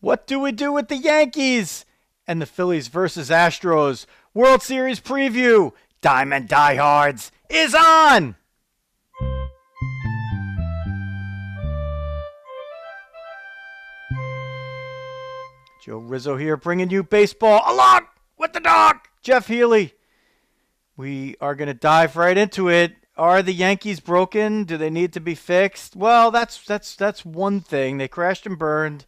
What do we do with the Yankees and the Phillies versus Astros? World Series preview. Diamond Diehards is on. Joe Rizzo here bringing you baseball along with the dog, Jeff Healy. We are going to dive right into it. Are the Yankees broken? Do they need to be fixed? Well, that's one thing. They crashed and burned.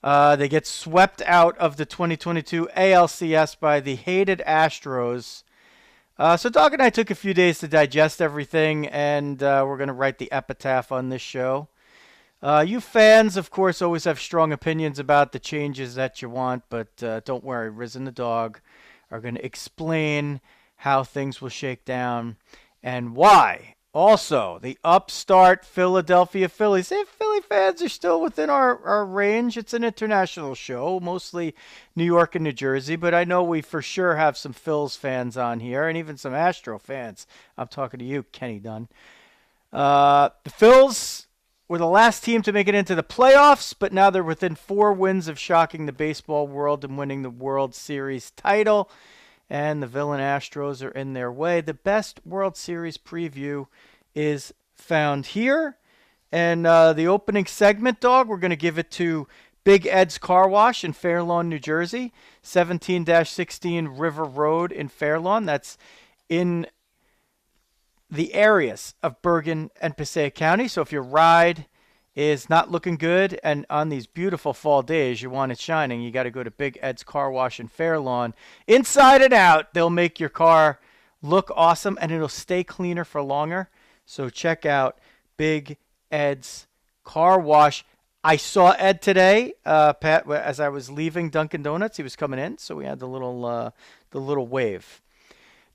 They get swept out of the 2022 ALCS by the hated Astros. So Dog and I took a few days to digest everything, and we're going to write the epitaph on this show. You fans, of course, always have strong opinions about the changes that you want, but don't worry. Riz and the dog are going to explain how things will shake down and why. Also, the upstart Philadelphia Phillies. If Philly fans are still within our range, it's an international show, mostly New York and New Jersey, but I know we for sure have some Phils fans on here and even some Astro fans. I'm talking to you, Kenny Dunn. The Phils were the last team to make it into the playoffs, but now they're within 4 wins of shocking the baseball world and winning the World Series title. And the villain Astros are in their way. The best World Series preview is found here. And the opening segment, Dog, we're going to give it to Big Ed's Car Wash in Fair Lawn, New Jersey, 17-16 River Road in Fair Lawn. That's in the areas of Bergen and Passaic County. So if your ride is not looking good, and on these beautiful fall days you want it shining, you got to go to Big Ed's Car Wash in Fair Lawn. Inside and out, they'll make your car look awesome, and it'll stay cleaner for longer. So check out Big Ed's Car Wash. I saw Ed today, Pat, as I was leaving Dunkin' Donuts. He was coming in, so we had the little wave.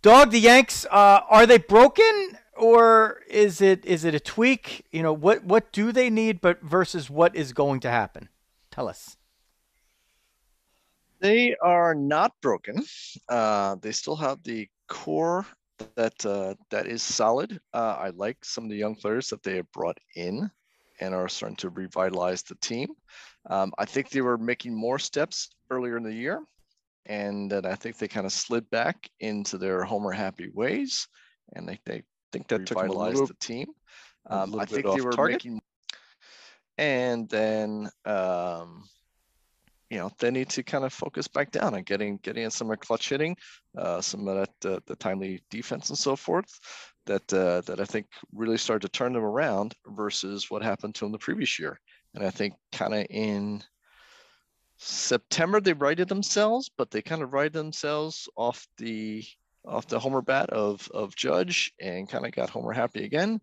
Dog, the Yanks, are they broken? Or is it a tweak? You know, what do they need, but versus what is going to happen? Tell us. They are not broken. They still have the core that is solid. I like some of the young players that they have brought in and are starting to revitalize the team. I think they were making more steps earlier in the year, and then I think they kind of slid back into their homer happy ways, and they think that revitalized the team. I think they were making, and then they need to kind of focus back down on getting in some of clutch hitting, some of that the timely defense and so forth. That I think really started to turn them around versus what happened to them the previous year. And I think kind of in September they righted themselves, but they kind of righted themselves off the homer bat of Judge and kind of got homer happy again.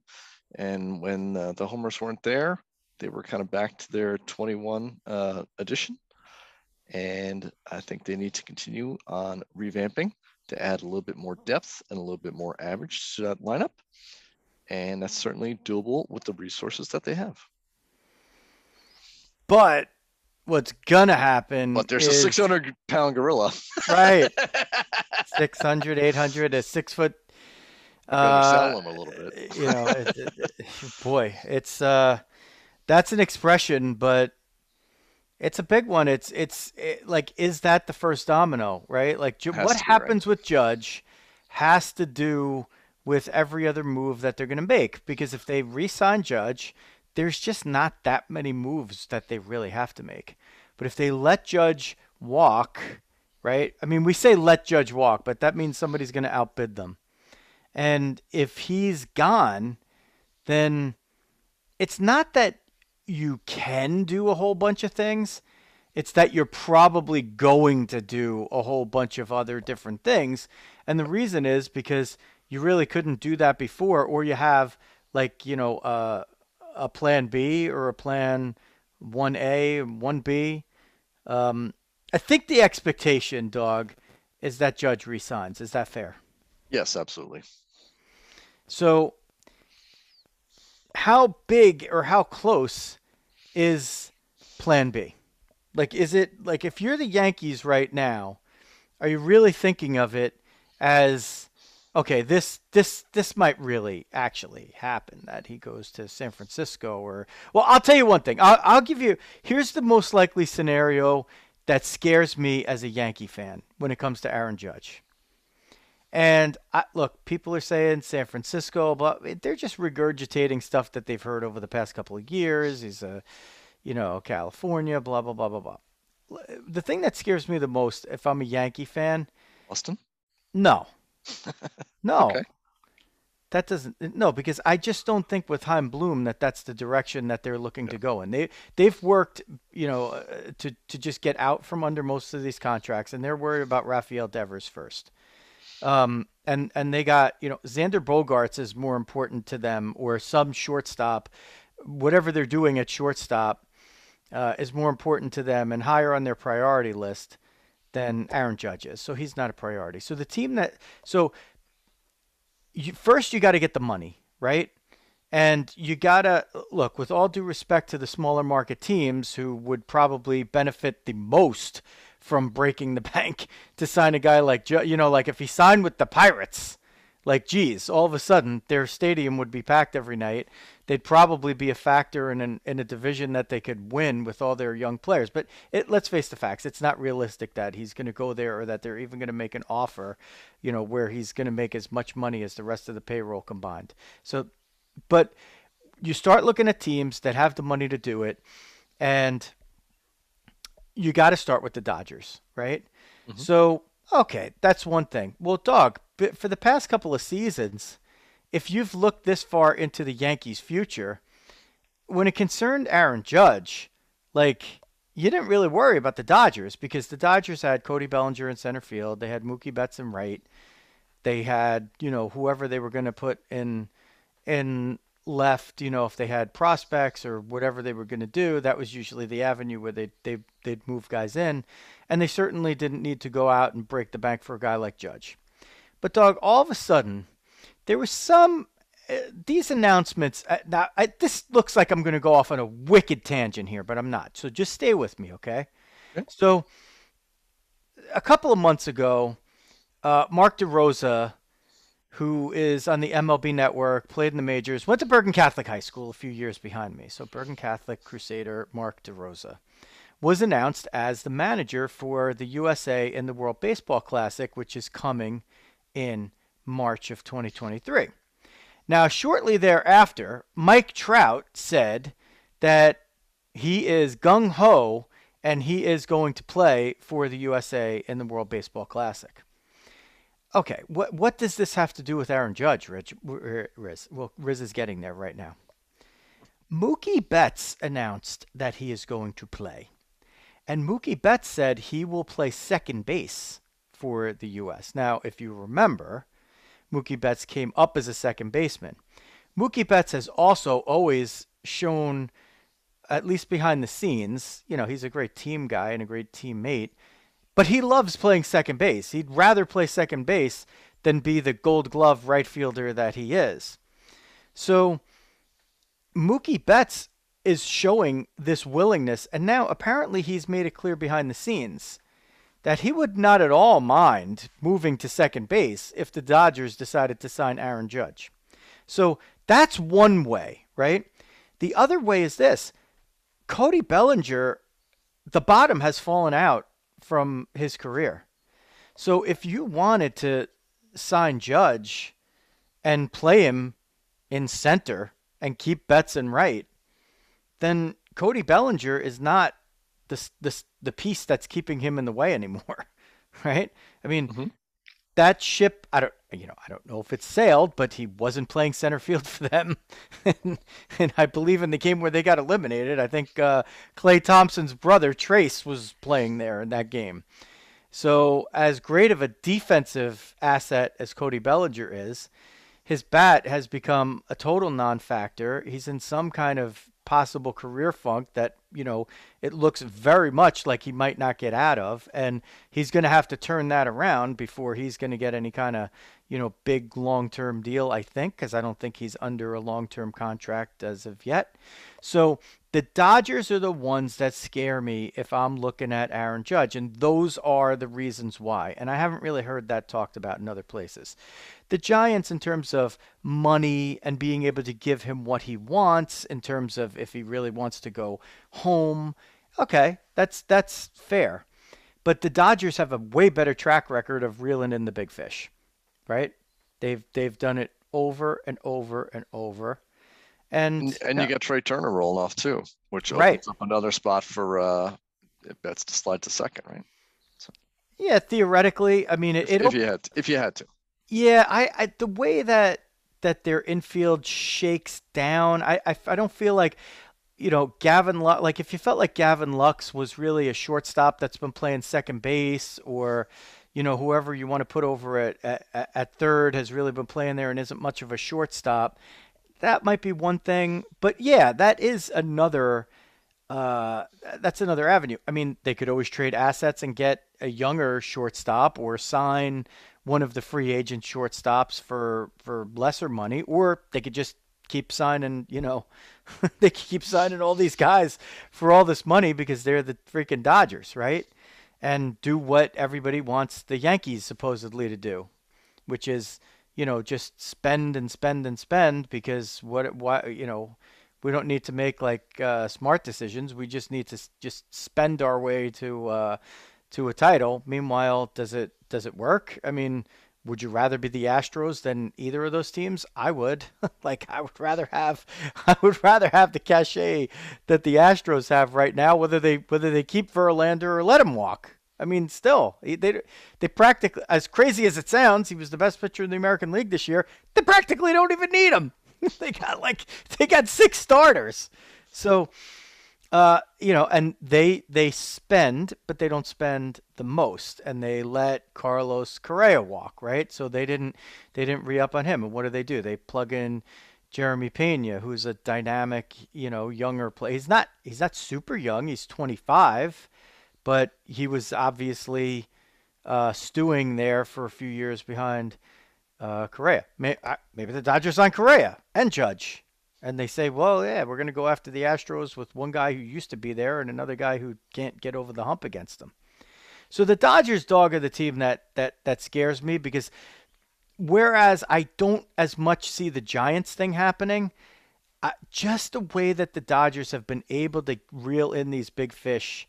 And when the homers weren't there, they were kind of back to their 21 edition. And I think they need to continue on revamping to add a little bit more depth and a little bit more average to that lineup. And that's certainly doable with the resources that they have. But what's gonna happen? But there's a 600-pound gorilla, right? 600, 800, a 6 foot. Sell him a little bit. Boy, it's that's an expression, but it's a big one. It's like, is that the first domino, right? Like, what happens with Judge has to do with every other move that they're going to make. Because if they re-sign Judge, there's just not that many moves that they really have to make. But if they let Judge walk, right? I mean, we say let Judge walk, but that means somebody's going to outbid them. And if he's gone, then it's not that you can do a whole bunch of things. It's that you're probably going to do a whole bunch of other different things. And the reason is because you really couldn't do that before, or you have a plan B or a plan 1A, 1B. I think the expectation, Dog, is that Judge resigns. Is that fair? Yes, absolutely. So how big or how close is plan B? Like, is it like, if you're the Yankees right now, are you really thinking of it as okay, this might really actually happen that he goes to San Francisco or well, I'll tell you one thing. I'll give you here's the most likely scenario that scares me as a Yankee fan when it comes to Aaron Judge. And look, people are saying San Francisco, but they're just regurgitating stuff that they've heard over the past couple of years. He's a, California, blah blah blah blah blah. The thing that scares me the most, if I'm a Yankee fan, Boston? no, Okay. no, that doesn't no because I just don't think with Heim Bloom that that's the direction that they're looking Yeah. to go in. They've worked to just get out from under most of these contracts, and they're worried about Rafael Devers first. And they got Xander Bogaerts is more important to them, or some shortstop, whatever they're doing at shortstop is more important to them and higher on their priority list than Aaron Judge is. So he's not a priority. So the team that so first you got to get the money, right? And you got to look, with all due respect to the smaller market teams who would probably benefit the most from breaking the bank to sign a guy like, like if he signed with the Pirates, like, geez, all of a sudden their stadium would be packed every night. They'd probably be a factor in a division that they could win with all their young players. But let's face the facts. It's not realistic that he's going to go there or that they're even going to make an offer, where he's going to make as much money as the rest of the payroll combined. So, but you start looking at teams that have the money to do it, and you got to start with the Dodgers, right? Hmm. So, okay, that's one thing. Well, Dog, for the past couple of seasons, if you've looked this far into the Yankees' future, when it concerned Aaron Judge, like, you didn't really worry about the Dodgers because the Dodgers had Cody Bellinger in center field. They had Mookie Betts in right. They had, whoever they were going to put in left, if they had prospects or whatever they were going to do, that was usually the avenue where they'd move guys in. And they certainly didn't need to go out and break the bank for a guy like Judge. But, Dog, all of a sudden, there was some these announcements. This looks like I'm going to go off on a wicked tangent here, but I'm not. So just stay with me, okay? Okay. So a couple of months ago, Mark DeRosa, who is on the MLB Network, played in the majors, went to Bergen Catholic High School a few years behind me. So Bergen Catholic Crusader Mark DeRosa was announced as the manager for the USA in the World Baseball Classic, which is coming in March of 2023. Now, shortly thereafter, Mike Trout said that he is gung-ho and he is going to play for the USA in the World Baseball Classic. Okay, what does this have to do with Aaron Judge, Riz? Well, Riz is getting there right now. Mookie Betts announced that he is going to play. And Mookie Betts said he will play second base for the U.S. Now, if you remember, Mookie Betts came up as a second baseman. Mookie Betts has also always shown, at least behind the scenes, he's a great team guy and a great teammate, but he loves playing second base. He'd rather play second base than be the gold glove right fielder that he is. So Mookie Betts is showing this willingness, and now apparently he's made it clear behind the scenes that he would not at all mind moving to second base if the Dodgers decided to sign Aaron Judge. So that's one way, right? The other way is this. Cody Bellinger, the bottom has fallen out from his career. So if you wanted to sign Judge and play him in center and keep Betts in right, then Cody Bellinger is not the piece that's keeping him in the way anymore, right? I mean, Hmm. that ship, I don't know if it's sailed, but he wasn't playing center field for them, and I believe in the game where they got eliminated, I think Clay Thompson's brother Trace was playing there in that game. So as great of a defensive asset as Cody Bellinger is, his bat has become a total non-factor. He's in some kind of possible career funk that, it looks very much like he might not get out of. And he's going to have to turn that around before he's going to get any kind of, big long-term deal, I think, because I don't think he's under a long-term contract as of yet. So The Dodgers are the ones that scare me if I'm looking at Aaron Judge, and those are the reasons why. And I haven't really heard that talked about in other places. The Giants, in terms of money and being able to give him what he wants, in terms of if he really wants to go home, okay, that's fair. But the Dodgers have a way better track record of reeling in the big fish, right? They've done it over and over and over. And And you got Trey Turner rolling off too, which right. opens up another spot for bets to slide to second, right? So Yeah, theoretically, I mean if you had to. Yeah, I the way that their infield shakes down, I don't feel like, Gavin Lux, like if you felt like Gavin Lux was really a shortstop that's been playing second base, or whoever you want to put over at third has really been playing there and isn't much of a shortstop, that might be one thing. But yeah, uh, that's another avenue. I mean, they could always trade assets and get a younger shortstop, or sign one of the free agent shortstops for lesser money, or they could just keep signing, they could keep signing all these guys for all this money because they're the freaking Dodgers, right? And do what everybody wants the Yankees supposedly to do, which is, just spend and spend and spend, because we don't need to make like smart decisions. We just need to just spend our way to a title. Meanwhile, does it work? I mean, would you rather be the Astros than either of those teams? I would. Like I would rather have the cachet that the Astros have right now, whether they keep Verlander or let him walk. I mean, still, they practically, as crazy as it sounds, he was the best pitcher in the American League this year. They practically don't even need him. They got six starters. So, and they spend, but they don't spend the most, and they let Carlos Correa walk, right? So they didn't re-up on him. And what do? They plug in Jeremy Pena, who's a dynamic, younger player. He's not super young. He's 25, but he was obviously stewing there for a few years behind Correa. Maybe the Dodgers sign Correa and Judge, and they say, well, yeah, we're going to go after the Astros with one guy who used to be there and another guy who can't get over the hump against them. So the Dodgers, dog, are the team that scares me, because whereas I don't as much see the Giants thing happening, just the way that the Dodgers have been able to reel in these big fish,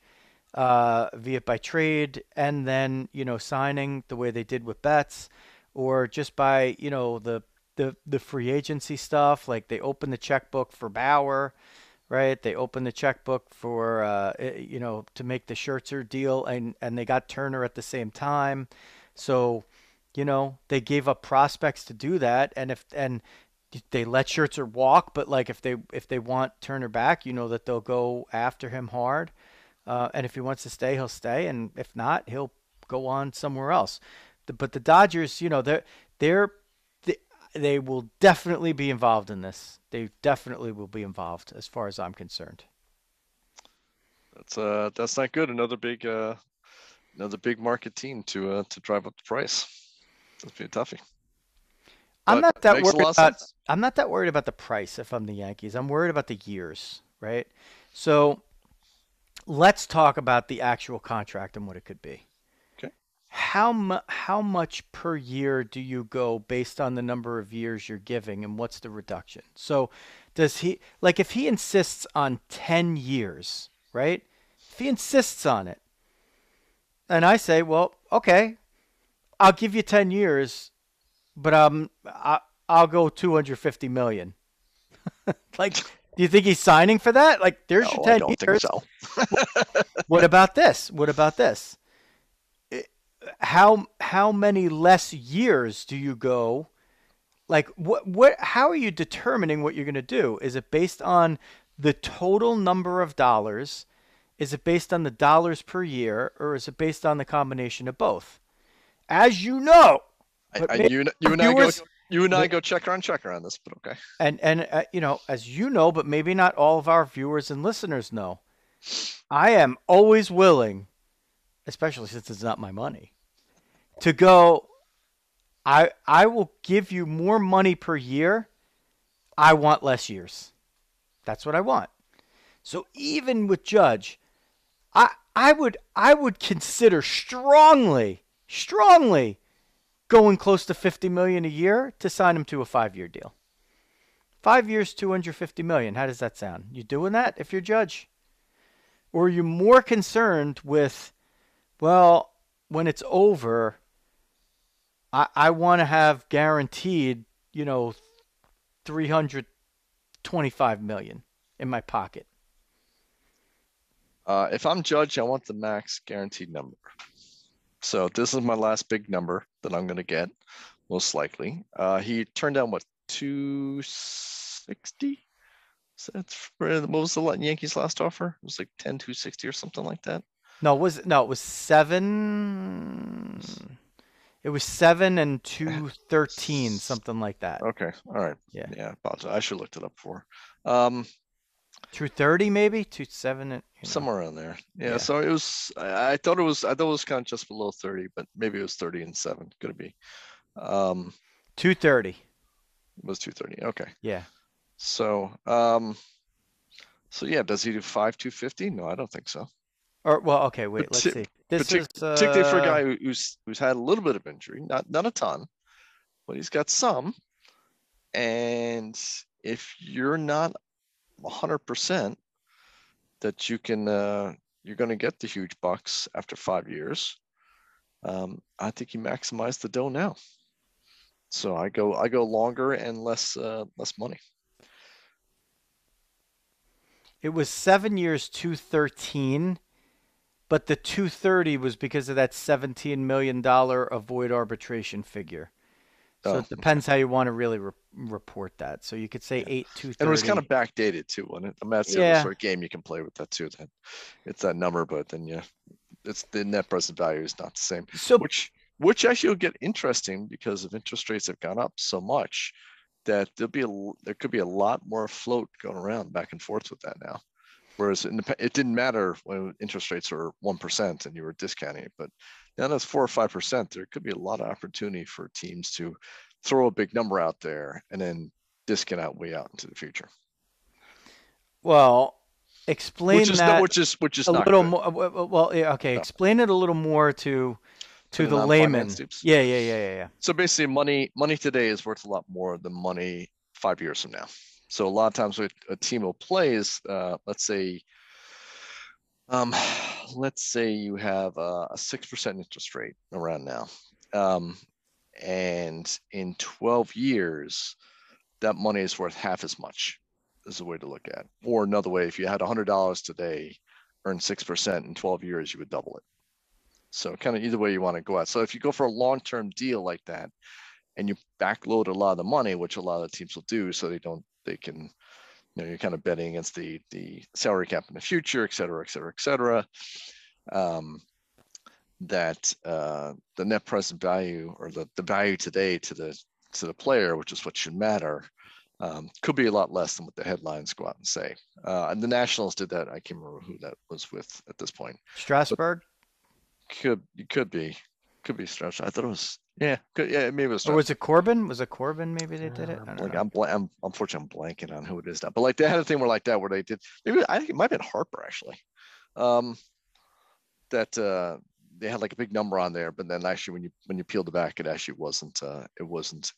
via by trade, and then signing the way they did with Betts, or just by the free agency stuff. Like they opened the checkbook for Bauer, right? They opened the checkbook for to make the Scherzer deal, and they got Turner at the same time. So they gave up prospects to do that, and they let Scherzer walk, but like if they want Turner back, that they'll go after him hard. And if he wants to stay, he'll stay, and if not, he'll go on somewhere else. But the Dodgers, they're they will definitely be involved in this. They definitely will be involved, as far as I'm concerned. That's not good. Another big market team to drive up the price. That's be a toughie. I'm But not that makes a worried lot of about sense. I'm not that worried about the price if I'm the Yankees. I'm worried about the years, right? So let's talk about the actual contract and what it could be. Okay. How much per year do you go based on the number of years you're giving, and what's the reduction? So does he, like, if he insists on 10 years, right? If he insists on it, and I say, well, okay, I'll give you 10 years, but I'll go 250 million. Like, do you think he's signing for that? Like, there's your No, I 10 don't think years. so. What about this? What about this? How many less years do you go? Like, how are you determining what you're going to do? Is it based on the total number of dollars? Is it based on the dollars per year, or is it based on the combination of both? As you know, but maybe You our and I go viewers, checker on this, but okay. and as you know, but maybe not all of our viewers and listeners know, I am always willing, especially since it's not my money, to go. I will give you more money per year. I want less years. That's what I want. So even with Judge, I would consider strongly going close to 50 million a year to sign him to a 5-year deal. 5 years, 250 million. How does that sound? You doing that if you're Judge? Or are you more concerned with, well, when it's over, I want to have guaranteed, 325 million in my pocket? If I'm Judge, I want the max guaranteed number. So this is my last big number that I'm going to get, most likely. He turned down what, 260? So that's what was the Yankees' last offer? It was like 260 or something like that. No, it was 7. It was 7 and 213, something like that. Okay, all right. Yeah. Yeah, apologize. I should have looked it up before. 230 maybe, 27 and somewhere around there. Yeah, Yeah. so it was. I thought it was kind of just below 30, but maybe it was 30 and 7. Could it be? 230. It was 230. Okay. Yeah. So yeah, does he do 250? No, I don't think so. Or well, okay, wait, let's see. This is particularly for a guy who's had a little bit of injury, not a ton, but he's got some. And if you're not 100% that you can, you're going to get the huge bucks after 5 years, I think you maximize the dough now. So I go longer and less money. It was 7 years, 213, but the 230 was because of that $17 million avoid arbitration figure. So it depends how you want to really report that. So you could say 8-230. And it was kind of backdated too, wasn't it? I mean, that's the other sort of game you can play with that too. That it's that number, but then it's the net present value is not the same. So which actually will get interesting because if interest rates have gone up so much that there could be a lot more float going around back and forth with that now. Whereas it didn't matter when interest rates were 1% and you were discounting it, but now that's 4 or 5%. There could be a lot of opportunity for teams to throw a big number out there and then discount out way out into the future. Well, explain that. Which is a not little good. more. Well, yeah, okay. No. Explain it a little more to the layman. Yeah. So basically, money today is worth a lot more than money 5 years from now. So a lot of times what a team will play is, let's say you have a 6% interest rate around now. And in 12 years, that money is worth half as much, is a way to look at it. Or another way, if you had $100 today, earn 6% in 12 years, you would double it. So kind of either way you want to go out. So if you go for a long-term deal like that, and you backload a lot of the money, which a lot of teams will do, so they can, you're kind of betting against the salary cap in the future, et cetera, et cetera, et cetera. That the net present value or the value today to the player, which is what should matter, could be a lot less than what the headlines go out and say. And the Nationals did that. I can't remember who that was with at this point. Strasburg? Could be Strasburg. I thought it was. Yeah, maybe it was. Or was it Corbin? Maybe they did it. I'm unfortunately I'm blanking on who it is now. But like they had a thing where they did. Maybe I think it might have been Harper actually. That they had like a big number on there, but then actually when you peeled it back, it actually wasn't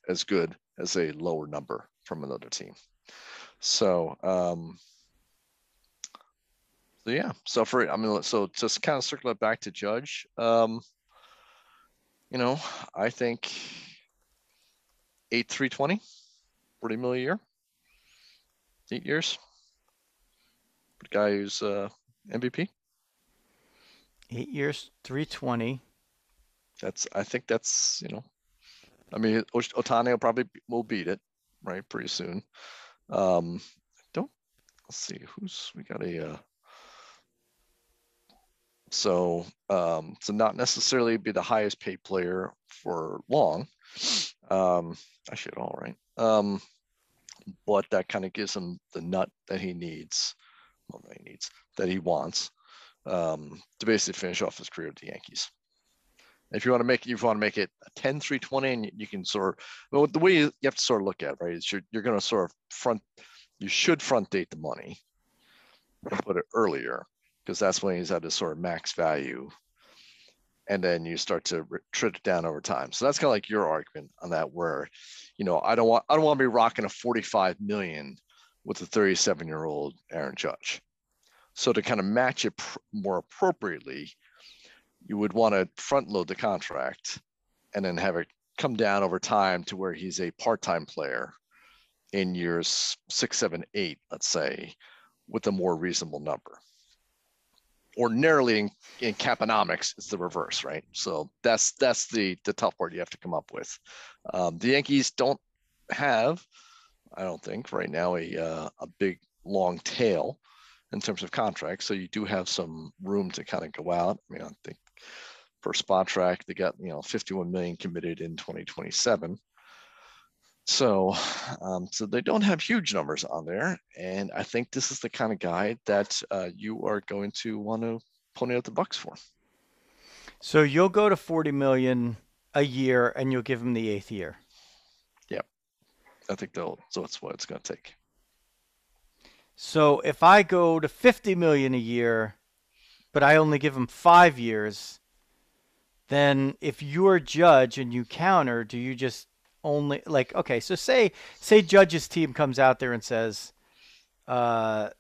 as good as a lower number from another team. So yeah. So just kind of circle it back to Judge. I think 8-320, 40 million a year, 8 years. The guy who's MVP. 8 years, 320. I think that's I mean, Ohtani will beat it, right, pretty soon. Let's see we got a. So not necessarily be the highest paid player for long, actually at all, right? But that kind of gives him the nut that he needs, that he wants, to basically finish off his career with the Yankees. If you want to make it a 10-320, and you can the way you have to sort of look at it, right, is you're going to sort of you should front date the money. and put it earlier, because that's when he's at his sort of max value. And then you start to trim it down over time. So that's kind of like your argument on that, where, I don't want to be rocking a 45 million with a 37-year-old Aaron Judge. So to kind of match it more appropriately, you would want to front load the contract and then have it come down over time to where he's a part-time player in years 6, 7, 8, let's say, with a more reasonable number. Ordinarily in caponomics, it's the reverse, right? So that's the tough part you have to come up with. The Yankees don't have, I don't think, right now a big long tail in terms of contracts. So you do have some room to kind of go out. I mean, I think per spot track, they got 51 million committed in 2027. So they don't have huge numbers on there, and I think this is the kind of guy that you are going to want to pony out the bucks for. So you'll go to 40 million a year, and you'll give him the 8th year. Yep, I think so that's what it's going to take. So if I go to 50 million a year, but I only give him 5 years, then if you're Judge and you counter, do you just only, like, okay, so say Judge's team comes out there and says 10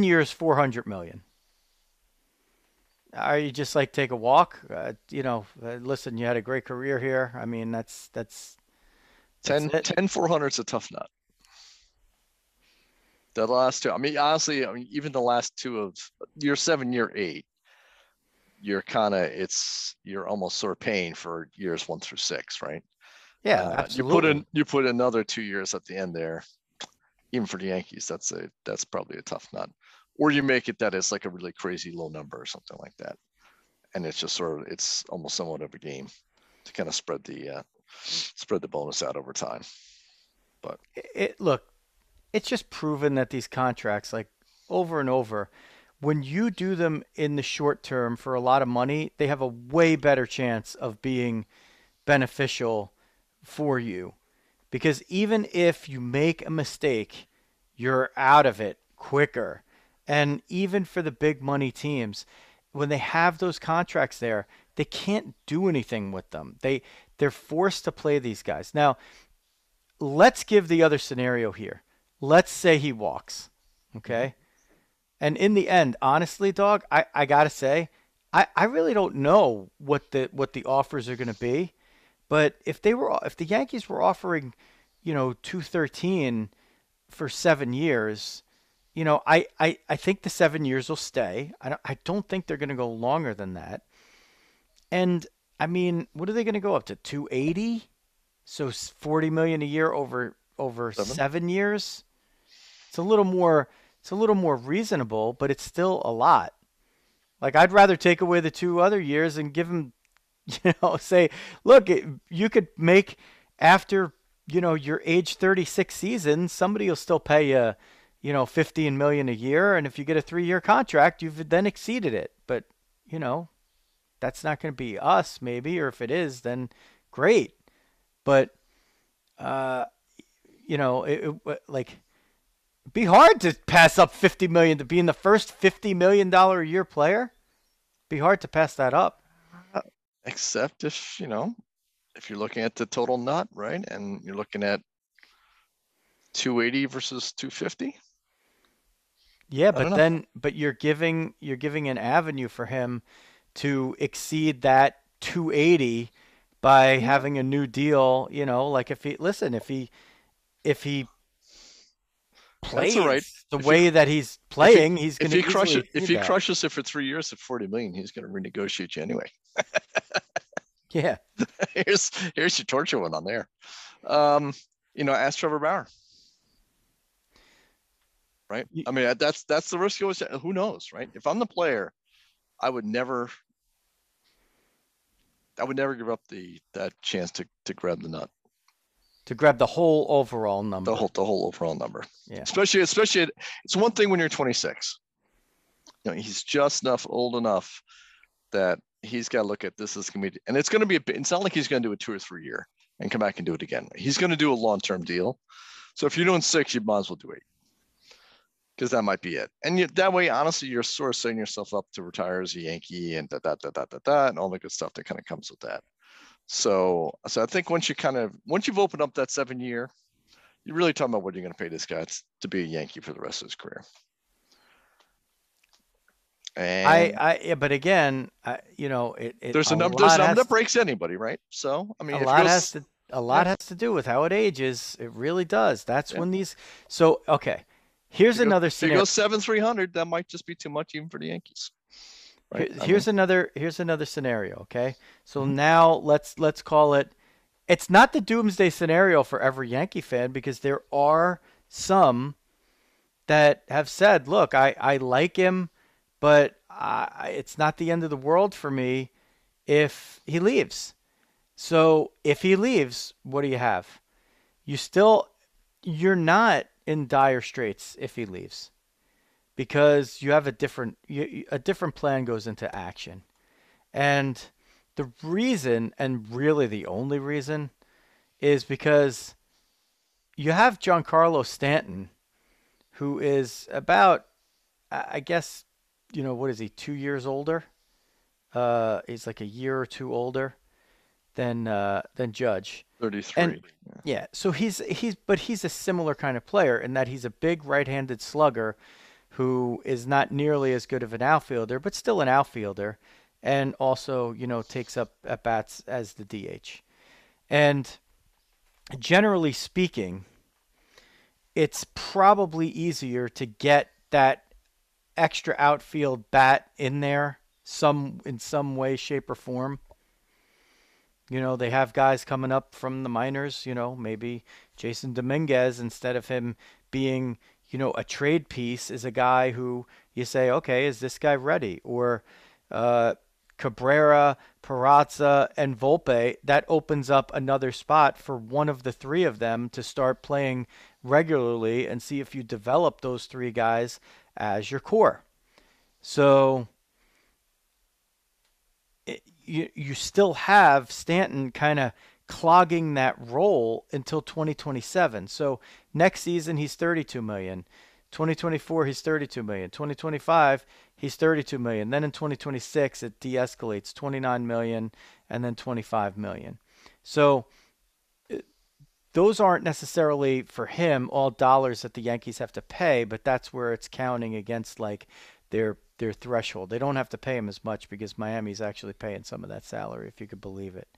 years, 400 million. Are you just like, take a walk? Listen, you had a great career here. I mean, that's 10 400 is a tough nut. The last two, I mean, honestly, even the last two of year 7, year 8, you're almost sort of paying for years 1 through 6, right? Yeah, absolutely. You put another 2 years at the end there. Even for the Yankees, that's probably a tough nut. Or you make it that it's like a really crazy low number or something like that, and it's just it's almost somewhat of a game to kind of spread the bonus out over time. But it's just proven that these contracts, like, over and over, when you do them in the short term for a lot of money, they have a way better chance of being beneficial for you. Because even if you make a mistake, you're out of it quicker. And even for the big money teams, when they have those contracts there, they can't do anything with them. They're forced to play these guys. Now, let's give the other scenario here. Let's say he walks, okay? And in the end, honestly, Dog, I gotta say, I really don't know what the offers are going to be. But if the Yankees were offering, 213 for 7 years, I think the 7 years will stay. I don't think they're going to go longer than that. And I mean, what are they going to go up to, 280? So 40 million a year over 7 years. It's a little more reasonable, but it's still a lot. Like, I'd rather take away the 2 other years and give him, say, look, you could make after, your age 36 season, somebody will still pay you, 15 million a year. And if you get a 3-year contract, you've then exceeded it. But, that's not going to be us, maybe, or if it is, then great. But, like, it'd be hard to pass up 50 million to being the first $50 million a year player. Be hard to pass that up. Except if you're looking at the total nut, right, and you're looking at 280 versus 250. Yeah, but you're giving an avenue for him to exceed that 280 by having a new deal. Like, if he plays the way that he's playing, he's going to crush it. If he crushes it for 3 years at 40 million, he's going to renegotiate you anyway. Yeah. Here's your torture one on there. Ask Trevor Bauer. Right. I mean, that's the risk. Who knows, right? If I'm the player, I would never give up that chance to grab the nut. To grab the whole overall number. The whole overall number. Yeah. Especially, it's one thing when you're 26. He's just old enough that he's got to look at this as going to be, and it's going to be it's not like he's going to do a 2 or 3 year and come back and do it again. He's going to do a long-term deal. So if you're doing 6, you might as well do 8. because that might be it. And that way, honestly, you're sort of setting yourself up to retire as a Yankee and and all the good stuff that kind of comes with that. So I think once you've opened up that 7 year, you're really talking about what you're going to pay this guy to be a Yankee for the rest of his career. And but again, there's a number that breaks anybody, right? So I mean, a lot has to do with how it ages. It really does. That's when these. So okay, here's another scenario. If you go 7-300, that might just be too much even for the Yankees. Right? Here's another scenario. Okay, so now let's call it. It's not the doomsday scenario for every Yankee fan, because there are some that have said, look, I like him, but it's not the end of the world for me if he leaves. So if he leaves, what do you have? You're not in dire straits if he leaves, because you have a different plan goes into action. And the reason, and really the only reason, is because you have Giancarlo Stanton, who is about, I guess, what is he, 2 years older? He's like a year or two older than Judge. 33. And, yeah, so he's a similar kind of player in that he's a big right-handed slugger who is not nearly as good of an outfielder, but still an outfielder, and also, takes up at bats as the DH. And generally speaking, it's probably easier to get that extra outfield bat in there in some way, shape, or form. They have guys coming up from the minors, maybe Jason Dominguez, instead of him being, a trade piece, is a guy who you say, okay, is this guy ready? Or Cabrera, Peraza, and Volpe. That opens up another spot for one of the three of them to start playing regularly, and see if you develop those three guys as your core. So you still have Stanton kind of clogging that role until 2027. So next season he's 32 million. 2024 he's 32 million. 2025 he's 32 million. Then in 2026 it de-escalates 29 million and then 25 million. So those aren't necessarily for him all dollars that the Yankees have to pay, but that's where it's counting against like their threshold. They don't have to pay him as much because Miami's actually paying some of that salary, if you could believe it.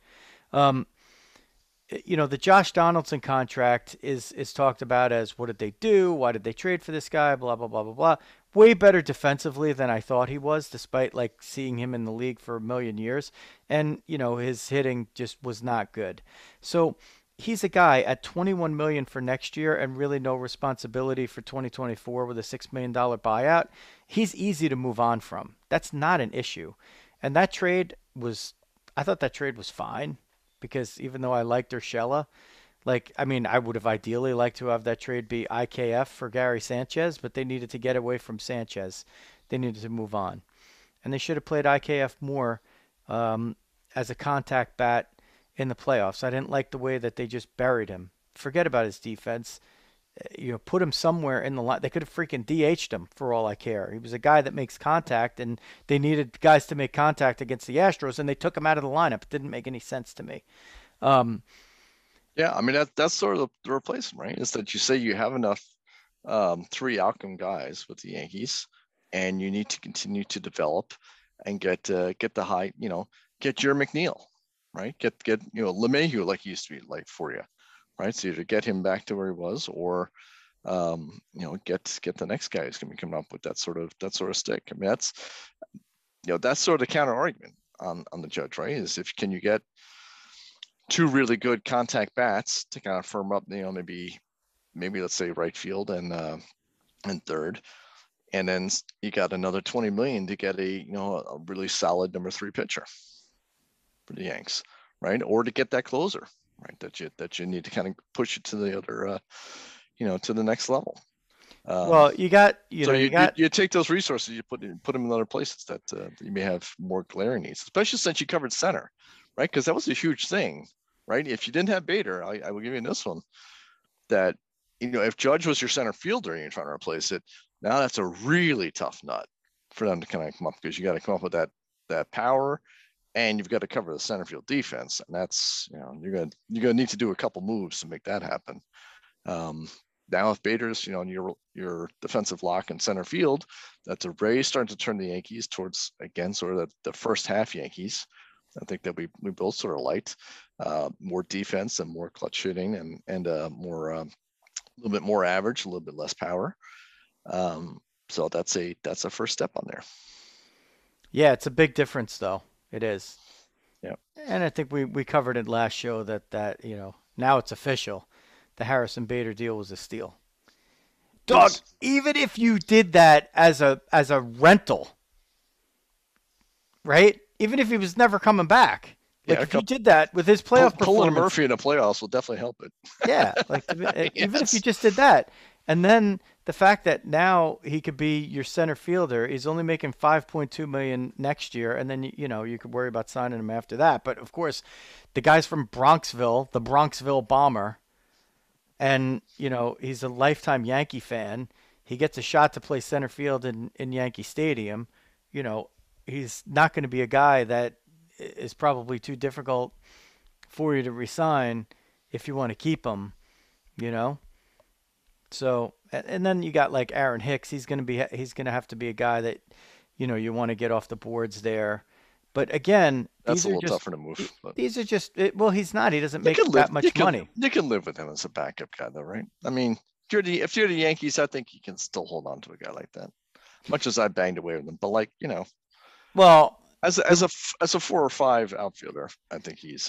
The Josh Donaldson contract is talked about as, what did they do? Why did they trade for this guy? Blah, blah, blah, blah, blah. Way better defensively than I thought he was, despite like seeing him in the league for a million years. And, his hitting just was not good. So he's a guy at $21 million for next year and really no responsibility for 2024 with a $6 million buyout. He's easy to move on from. That's not an issue. And I thought that trade was fine, because even though I liked Urshela, I would have ideally liked to have that trade be IKF for Gary Sanchez, but they needed to get away from Sanchez. They needed to move on. And they should have played IKF more as a contact bat in the playoffs. I didn't like the way that they just buried him. Forget about his defense. Put him somewhere in the line. They could have freaking DH'd him for all I care. He was a guy that makes contact, and they needed guys to make contact against the Astros, and they took him out of the lineup. It didn't make any sense to me. Yeah, I mean, that's sort of the replacement, right? Is that you say you have enough three outcome guys with the Yankees, and you need to continue to develop and get the high, get your McNeil, right? Get LeMahieu like he used to be like for you, right? So either get him back to where he was, or get the next guy who's going to be coming up with that sort of stick. I mean, that's sort of the counter argument on the Judge, right? Is can you get two really good contact bats to kind of firm up, maybe let's say right field and third, and then you got another 20 million to get a really solid number 3 pitcher for the Yanks, right? Or to get that closer, right? That you need to kind of push it to the other, to the next level. Well, you take those resources, you put them in other places that you may have more glaring needs, especially since you covered center, right? Because that was a huge thing, right? If you didn't have Bader, I will give you this one, that if Judge was your center fielder and you're trying to replace it, Now that's a really tough nut for them to kind of come up, because you got to come up with that power, and you've got to cover the center field defense, and that's, you're gonna need to do a couple moves to make that happen. Now if Bader's, your defensive lock in center field, that's already starting to turn the Yankees towards, again, sort of the first half Yankees. I think that we both sort of liked more defense and more clutch hitting, and more a little bit more average, a little bit less power. So that's a first step on there. Yeah, it's a big difference though. It is. Yeah. And I think we covered it last show that now it's official. The Harrison Bader deal was a steal. Dog, Yes. even if you did that as a rental, right? Even if he was never coming back. Like Yeah, if you did that with his playoff pulling performance. Murphy in the playoffs will definitely help it. Yeah, like even if you Yes. just did that, and then the fact that now he could be your center fielder, he's only making 5.2 million next year, and then you could worry about signing him after that. But of course, the guy's from Bronxville, the Bronxville Bomber, and he's a lifetime Yankee fan. He gets a shot to play center field in Yankee Stadium. He's not going to be a guy that is probably too difficult for you to resign if you want to keep him, you know. So and then you got like Aaron Hicks. He's gonna have to be a guy that you want to get off the boards there. But again, That's a little tougher to move. But these are just well, he's not. He doesn't make that much money. You can live with him as a backup guy, though, right? I mean, if you're the Yankees, I think you can still hold on to a guy like that. Much as I banged away with him, but well, as a 4 or 5 outfielder, I think he's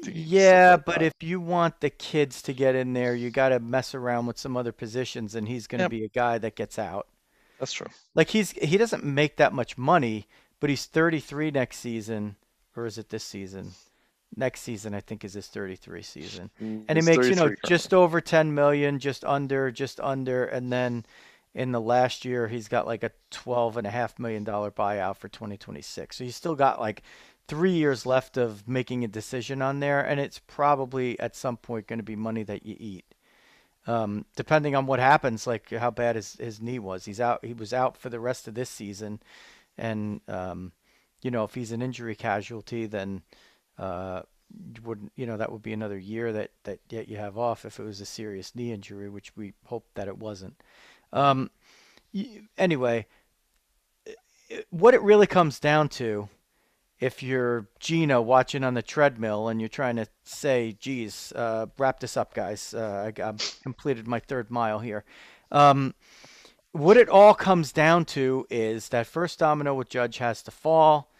yeah, but if you want the kids to get in there, you got to mess around with some other positions, and he's going to be a guy that gets out. That's true. Like he doesn't make that much money, but he's 33 next season, or is it this season? Next season, I think, is his 33 season, and he makes just over 10 million, just under, and then in the last year he's got like a $12.5 million buyout for 2026. So he's still got like 3 years left of making a decision on there, and it's probably at some point going to be money that you eat. Depending on what happens, like how bad his knee was. He was out for the rest of this season, and if he's an injury casualty, then that would be another year that you have off if it was a serious knee injury, which we hope that it wasn't. Anyway, what it really comes down to, if you're Gino watching on the treadmill and you're trying to say, geez, wrap this up, guys. I completed my 3rd mile here. What it all comes down to is that first domino with Judge has to fall,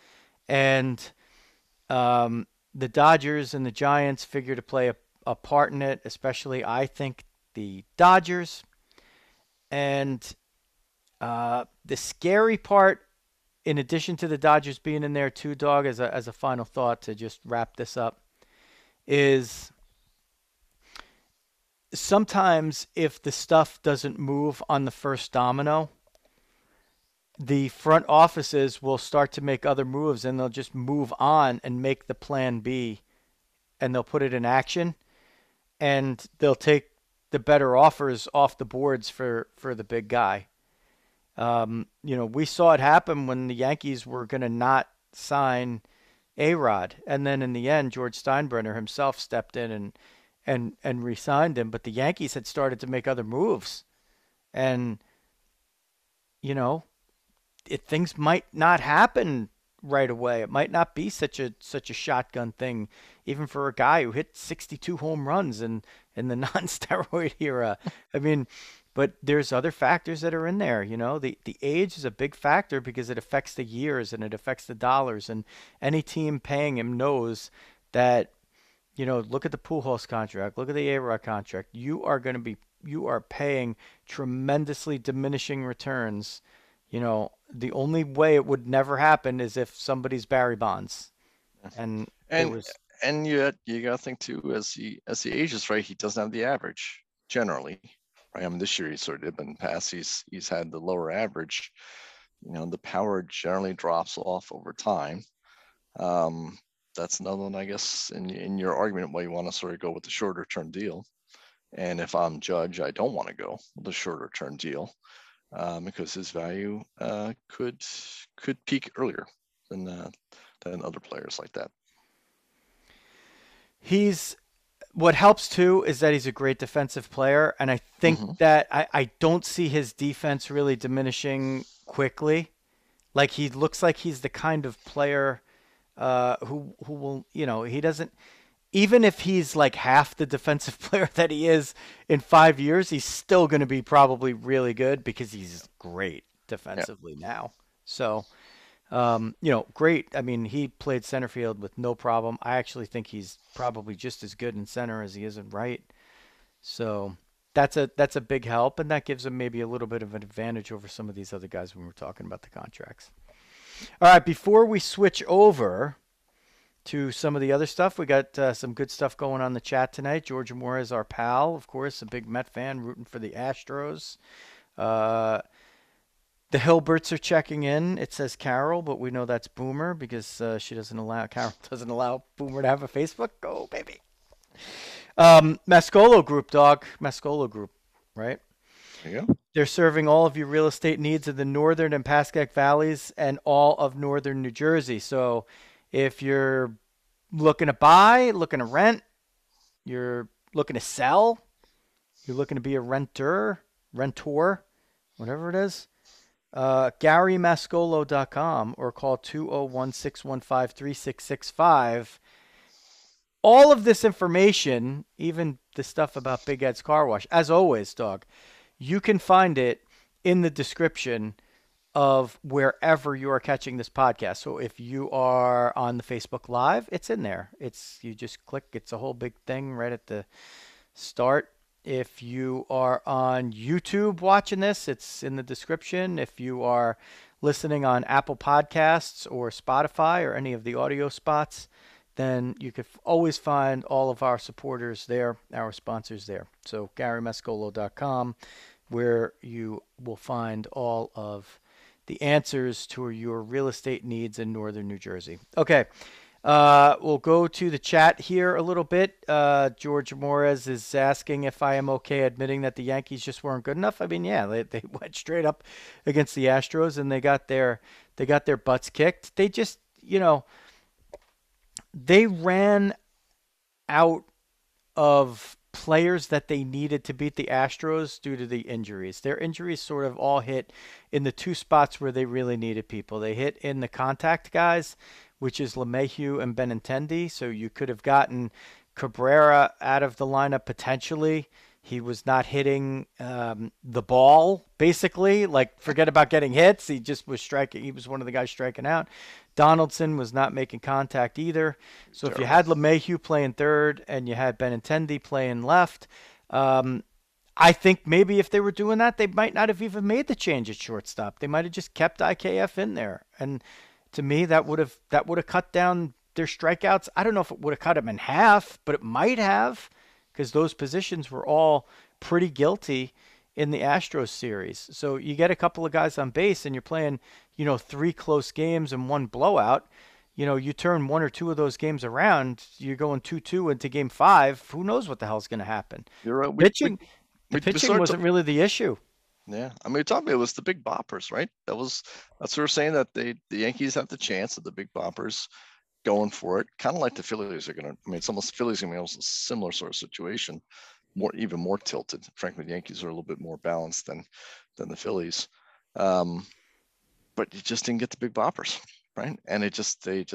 and the Dodgers and the Giants figure to play a part in it, especially, I think, the Dodgers. And the scary part, in addition to the Dodgers being in there too, Dog, as a final thought to just wrap this up, is sometimes if the stuff doesn't move on the first domino, the front offices will start to make other moves, and they'll just move on and make the plan B, and they'll put it in action, and they'll take the better offers off the boards for the big guy. We saw it happen when the Yankees were going to not sign A-Rod, and then in the end, George Steinbrenner himself stepped in and re-signed him. But the Yankees had started to make other moves, and things might not happen right away. It might not be such a shotgun thing, even for a guy who hit 62 home runs in the non-steroid era. I mean, but there's other factors that are in there. The age is a big factor because it affects the years and it affects the dollars. And any team paying him knows that, look at the Pujols contract, look at the A-Rod contract. You are paying tremendously diminishing returns. The only way it would never happen is if somebody's Barry Bonds. And you got to think too, as he ages, right, he doesn't have the average generally. Right? I mean, this year he's sort of been past. He's had the lower average. The power generally drops off over time. That's another one, I guess, in your argument why you want to sort of go with the shorter term deal. And if I'm Judge, I don't want to go with the shorter term deal. because his value could peak earlier than other players like that. He's what helps too is that he's a great defensive player, and I think Hmm. that I don't see his defense really diminishing quickly. Like he looks like he's the kind of player who will, he doesn't, even if he's like half the defensive player that he is in 5 years, he's still going to be probably really good because he's great Yeah. defensively now. So, great. I mean, he played center field with no problem. I actually think he's probably just as good in center as he is in right. So that's a big help, and that gives him maybe a little bit of an advantage over some of these other guys when we're talking about the contracts. All right, before we switch over to some of the other stuff, we got some good stuff going on in the chat tonight. George Moore is our pal, of course, a big Met fan, rooting for the Astros. Uh, the Hilberts are checking in. It says Carol, but we know that's Boomer because Carol doesn't allow Boomer to have a Facebook. Go, baby. Mascolo Group, dog. Mascolo Group, right? There you go. They're serving all of your real estate needs in the northern and Pascack valleys and all of northern New Jersey. So if you're looking to buy, looking to rent, you're looking to sell, you're looking to be a rentor, whatever it is, GaryMascolo.com or call 201-615-3665. All of this information, even the stuff about Big Ed's Car Wash, as always, dog, you can find it in the description of wherever you are catching this podcast. So if you are on the Facebook Live, it's in there. You just click, it's a whole big thing right at the start. If you are on YouTube watching this, it's in the description. If you are listening on Apple Podcasts or Spotify or any of the audio spots, then you could always find all of our supporters there, our sponsors there. So GaryMascolo.com, where you will find all of the answers to your real estate needs in northern New Jersey. Okay. We'll go to the chat here a little bit. George Morez is asking if I am okay admitting that the Yankees just weren't good enough. I mean, yeah, they went straight up against the Astros and they got their butts kicked. They just, they ran out of players that they needed to beat the Astros due to the injuries. Their injuries sort of all hit in the two spots where they really needed people. They hit in the contact guys, which is LeMahieu and Benintendi. So you could have gotten Cabrera out of the lineup potentially. He was not hitting the ball, basically. Like, forget about getting hits. He just was striking. He was one of the guys striking out. Donaldson was not making contact either. So if you Terrible. had LeMahieu playing third and you had Benintendi playing left, I think maybe if they were doing that, they might not have even made the change at shortstop. They might have just kept IKF in there. And to me, that would have cut down their strikeouts. I don't know if it would have cut them in half, but it might have because those positions were all pretty guilty in the Astros series. So you get a couple of guys on base and you're playing, three close games and one blowout. You turn one or two of those games around, you're going 2-2 into game five. Who knows what the hell's going to happen? You're right. Pitching, the We pitching started to, wasn't really the issue. yeah. I mean, we talked about it was the big boppers, right? That's what we're saying, that the Yankees have the chance of the big boppers going for it, kind of like the Phillies are going to. I mean, it's almost the Phillies going to be almost a similar sort of situation, even more tilted. Frankly, the Yankees are a little bit more balanced than the Phillies, but you just didn't get the big boppers, right? And they just that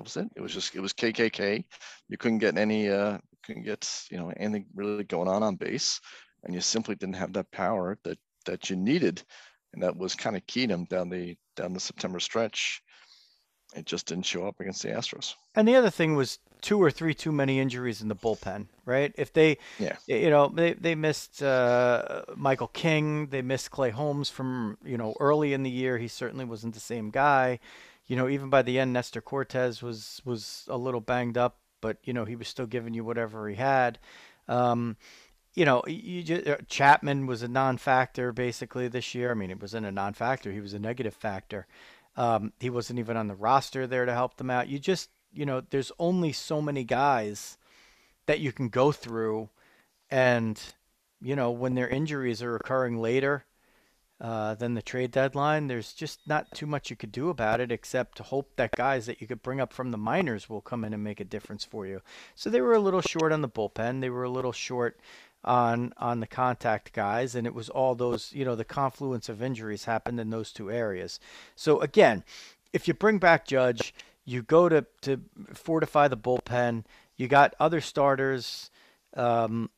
was it. It was KKK. You couldn't get anything really going on base, and you simply didn't have that power that you needed, and that was kind of keyed them down the September stretch. It just didn't show up against the Astros. And the other thing was two or three too many injuries in the bullpen, right? If they, Yeah. they missed Michael King, they missed Clay Holmes from, early in the year. He certainly wasn't the same guy. Even by the end, Nestor Cortez was a little banged up, but he was still giving you whatever he had. Um, Chapman was a non-factor basically this year. I mean, it wasn't a non-factor; he was a negative factor. He wasn't even on the roster there to help them out. There's only so many guys that you can go through, and when their injuries are occurring later, than the trade deadline. There's just not too much you could do about it except to hope that guys that you could bring up from the minors will come in and make a difference for you. So they were a little short on the bullpen. They were a little short on the contact guys, and it was all those, the confluence of injuries happened in those two areas. So again, if you bring back Judge, you go to fortify the bullpen. You got other starters that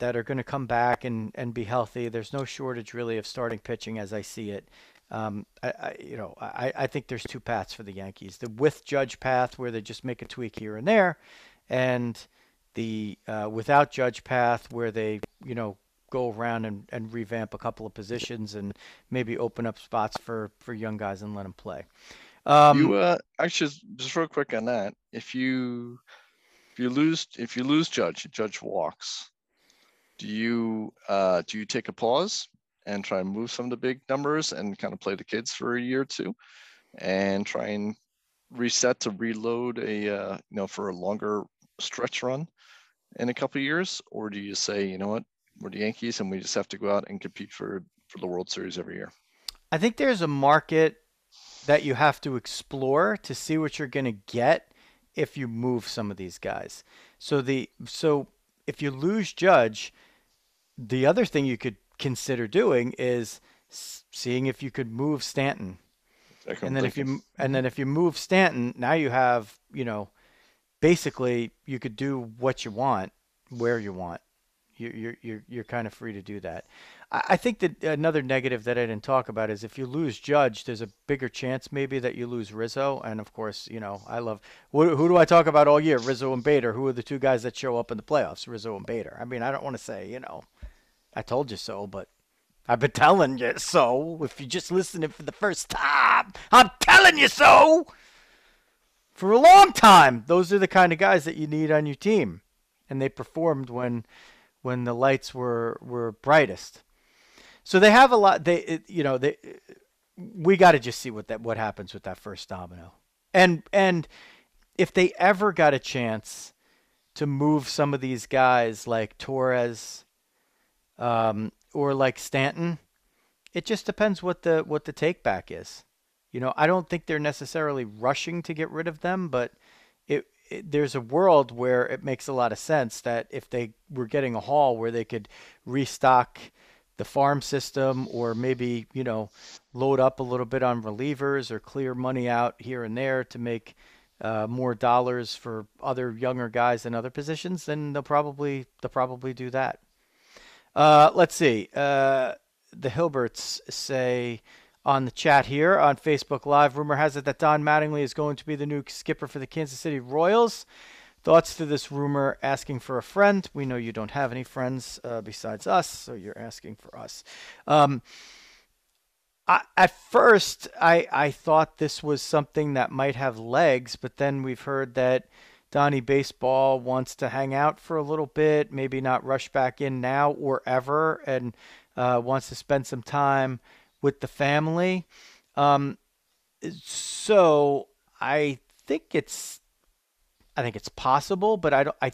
are going to come back and be healthy. There's no shortage really of starting pitching as I see it. I think there's two paths for the Yankees: the with Judge path, where they just make a tweak here and there, and the without Judge path, where they go around and revamp a couple of positions and maybe open up spots for young guys and let them play. You actually, just real quick on that, if you lose Judge walks, do you take a pause and try and move some of the big numbers and kind of play the kids for a year or two and try and reset to reload for a longer stretch run in a couple of years? Or do you say, you know what, we're the Yankees and we just have to go out and compete for the World Series every year? I think there's a market that you have to explore to see what you're going to get if you move some of these guys. So if you lose Judge, the other thing you could consider doing is seeing if you could move Stanton. And then if you move Stanton, now you have, basically you could do what you want, where you want. You're kind of free to do that. I think that another negative that I didn't talk about is if you lose Judge, there's a bigger chance maybe that you lose Rizzo. And of course, I love who do I talk about all year? Rizzo and Bader. Who are the two guys that show up in the playoffs? Rizzo and Bader. I mean, I don't want to say, I told you so, but I've been telling you so. If you're just listening for the first time, I'm telling you so. For a long time, those are the kind of guys that you need on your team, and they performed when the lights were brightest. So they have a lot. We got to just see what happens with that first domino, and if they ever got a chance to move some of these guys like Torres, or like Stanton, it just depends what the take back is. I don't think they're necessarily rushing to get rid of them, but there's a world where it makes a lot of sense that if they were getting a haul where they could restock the farm system or maybe, load up a little bit on relievers or clear money out here and there to make more dollars for other younger guys in other positions, then they'll probably do that. Let's see. The Hilberts say on the chat here on Facebook Live, rumor has it that Don Mattingly is going to be the new skipper for the Kansas City Royals. Thoughts to this rumor? Asking for a friend. We know you don't have any friends besides us, so you're asking for us. At first, I thought this was something that might have legs, but then we've heard that Donnie Baseball wants to hang out for a little bit, maybe not rush back in now or ever, and wants to spend some time with the family. So I think it's possible, but I don't feel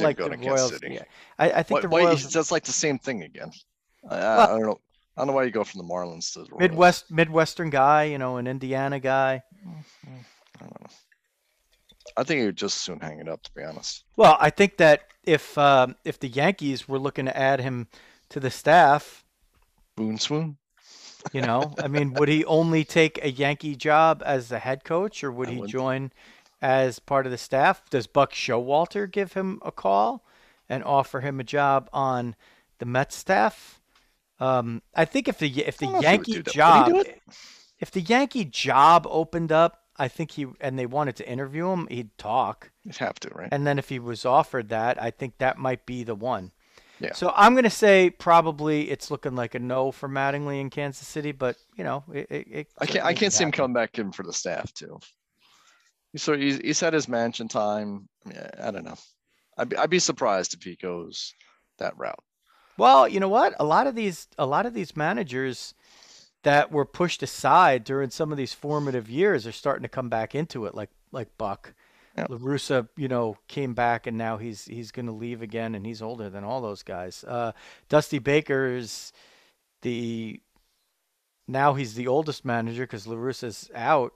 like the Royals. Yeah, I think the Royals. That's like the same thing again. I don't know. I don't know why you go from the Marlins to the Royals. Midwestern guy, an Indiana guy. I don't know. I think he would just soon hang it up, to be honest. Well, I think that if the Yankees were looking to add him to the staff, boon swoon. I mean, would he only take a Yankee job as the head coach, or would he join as part of the staff? Does Buck Showalter give him a call and offer him a job on the Mets staff? I think if the Yankee job opened up, I think and they wanted to interview him, he'd talk. He'd have to, right? And then if he was offered that, I think that might be the one. Yeah. So I'm going to say probably it's looking like a no for Mattingly in Kansas City, but I can't see him coming back in for the staff too. So he's had his mansion time. I don't know. I'd be surprised if he goes that route. Well, you know what? A lot of these managers that were pushed aside during some of these formative years are starting to come back into it, like Buck. Yep. La Russa, came back, and now he's going to leave again, and he's older than all those guys. Dusty Baker's the now he's the oldest manager because La Russa's out,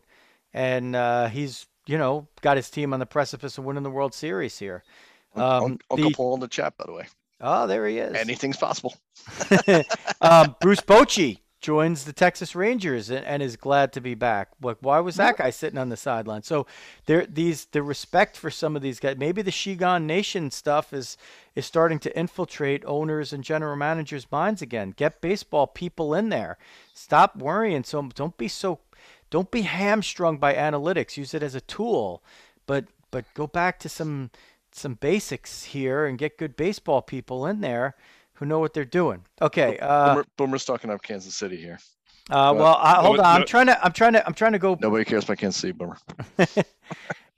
and he's got his team on the precipice of winning the World Series here. Uncle Paul in the chat, by the way. Oh, there he is. Anything's possible. Bruce Bochy joins the Texas Rangers and is glad to be back. Like, why was that guy sitting on the sideline? So the respect for some of these guys, maybe the Shigan Nation stuff is starting to infiltrate owners and general managers' minds again. Get baseball people in there. Stop worrying. So don't be hamstrung by analytics. Use it as a tool, but go back to some basics here and get good baseball people in there who know what they're doing. Okay. Boomer's talking up Kansas City here. Well, hold on. I'm trying to go. Nobody cares about Kansas City, Boomer.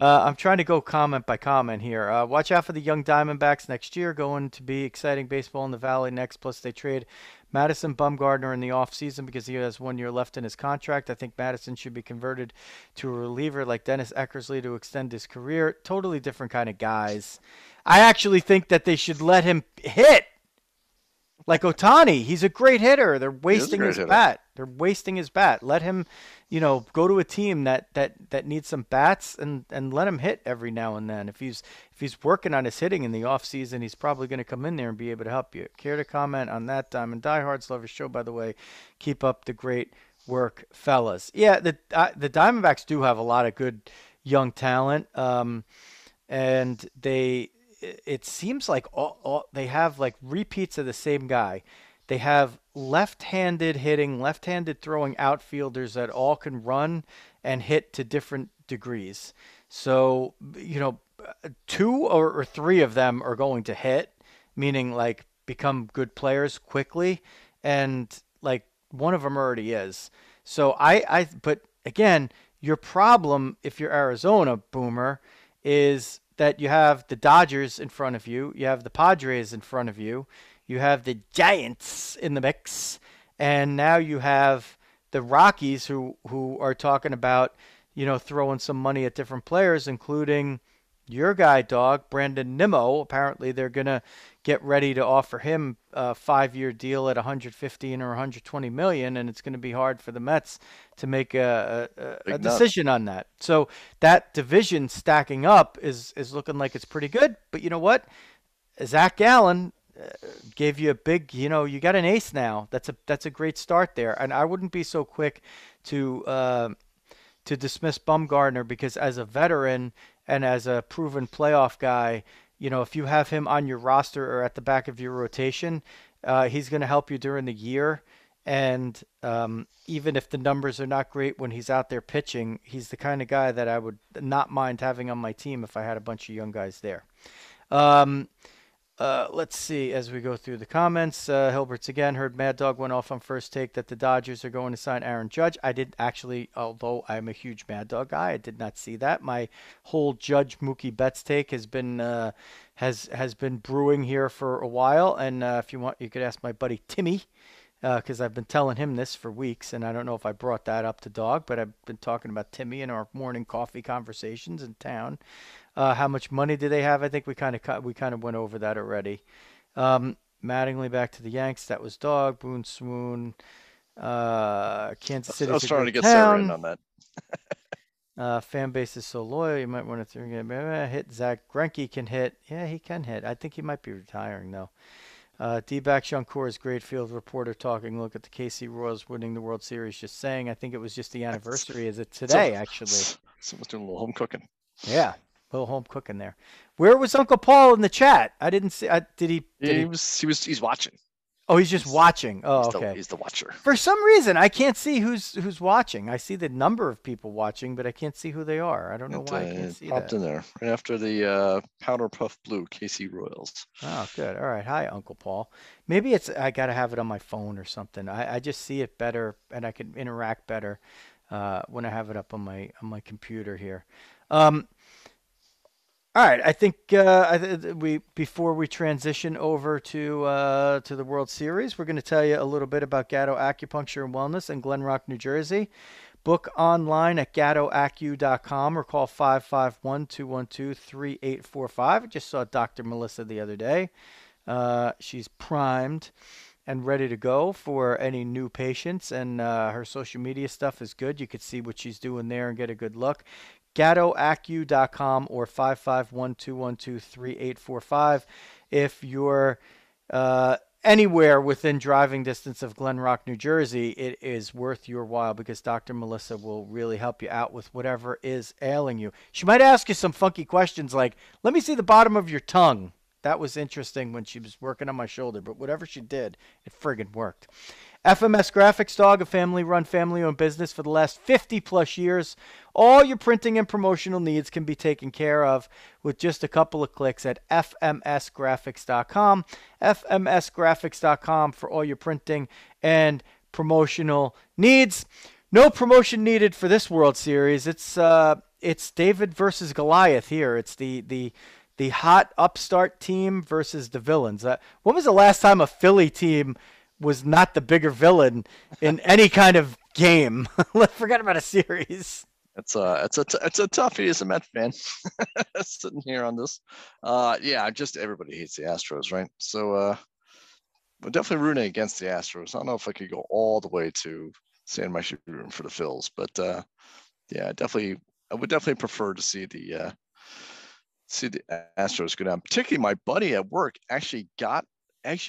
I'm trying to go comment by comment here. Watch out for the young Diamondbacks next year. Going to be exciting baseball in the Valley next. Plus, they trade Madison Bumgarner in the offseason because he has 1 year left in his contract. I think Madison should be converted to a reliever like Dennis Eckersley to extend his career. Totally different kind of guys. I actually think that they should let him hit. Like Ohtani, he's a great hitter. They're wasting his bat. They're wasting his bat. Let him, go to a team that needs some bats and let him hit every now and then. If he's working on his hitting in the offseason, he's probably going to come in there and be able to help you. Care to comment on that, Diamond Diehards? Love your show, by the way. Keep up the great work, fellas. Yeah, the Diamondbacks do have a lot of good young talent, and it seems like they have like repeats of the same guy. They have left-handed hitting, left-handed throwing outfielders that all can run and hit to different degrees. So, 2 or 3 of them are going to hit, meaning like become good players quickly. And like one of them already is. So but again, your problem if you're Arizona, Boomer, is that you have the Dodgers in front of you, you have the Padres in front of you, you have the Giants in the mix, and now you have the Rockies who are talking about, throwing some money at different players, including your guy, Dog, Brandon Nimmo. Apparently they're going to get ready to offer him a 5-year deal at $115 or $120 million, and it's going to be hard for the Mets to make a decision on that. So that division stacking up is looking like it's pretty good. But you know what? Zach Gallen gave you a big, you got an ace now. That's a great start there. And I wouldn't be so quick to dismiss Bumgarner, because as a veteran and as a proven playoff guy, if you have him on your roster or at the back of your rotation, he's going to help you during the year. And even if the numbers are not great when he's out there pitching, he's the kind of guy that I would not mind having on my team if I had a bunch of young guys there. Let's see as we go through the comments. Hilbert's again heard Mad Dog went off on First Take that the Dodgers are going to sign Aaron Judge. I did actually, although I'm a huge Mad Dog guy, I did not see that. My whole Judge Mookie Betts take has been has been brewing here for a while. And if you want, you could ask my buddy Timmy, because I've been telling him this for weeks, and I don't know if I brought that up to Dog, but I've been talking about Timmy in our morning coffee conversations in town. How much money do they have? I think we kind of went over that already. Mattingly back to the Yanks. That was Dog. Boone Swoon. Kansas City. I was trying to get Sarah in on that. Fan base is so loyal. You might want to hit. Zach Greinke can hit. Yeah, he can hit. I think he might be retiring though. D-back Shankar is great field reporter talking. Look at the KC Royals winning the World Series. Just saying. I think it was just the anniversary. Is it today? Actually, someone's doing a little home cooking. Yeah. Little home cooking there. Where was Uncle Paul in the chat? I didn't see. He's watching. Oh, he's just watching. Oh, okay. He's the watcher. For some reason, I can't see who's watching. I see the number of people watching, but I can't see who they are. I don't know why I can't see that. Popped in there right after the Powder Puff Blue KC Royals. Oh, good. All right. Hi, Uncle Paul. Maybe I got to have it on my phone or something. I just see it better, and I can interact better when I have it up on my computer here. All right, I think before we transition over to the World Series, we're going to tell you a little bit about Gatto Acupuncture and Wellness in Glen Rock, New Jersey. Book online at gattoacu.com or call 551-212-3845. I just saw Dr. Melissa the other day. She's primed and ready to go for any new patients. And her social media stuff is good. You could see what she's doing there and get a good look. GattoAcu.com or 551-212-3845 if you're anywhere within driving distance of Glen Rock, New Jersey. It is worth your while because Dr. Melissa will really help you out with whatever is ailing you. She might ask you some funky questions like, let me see the bottom of your tongue. That was interesting when she was working on my shoulder, but whatever she did, it friggin' worked. FMS Graphics, Dog, a family-run, family-owned business for the last 50-plus years. All your printing and promotional needs can be taken care of with just a couple of clicks at fmsgraphics.com. fmsgraphics.com for all your printing and promotional needs. No promotion needed for this World Series. It's David versus Goliath here. It's the hot upstart team versus the villains. When was the last time a Philly team was not the bigger villain in any kind of game? Let's forget about a series. It's a toughie as a Met fan sitting here on this. Yeah, just everybody hates the Astros, right? So we're definitely rooting against the Astros. I don't know if I could go all the way to saying I should be rooting for the Phils, but yeah, I would definitely prefer to see the Astros go down. Particularly my buddy at work actually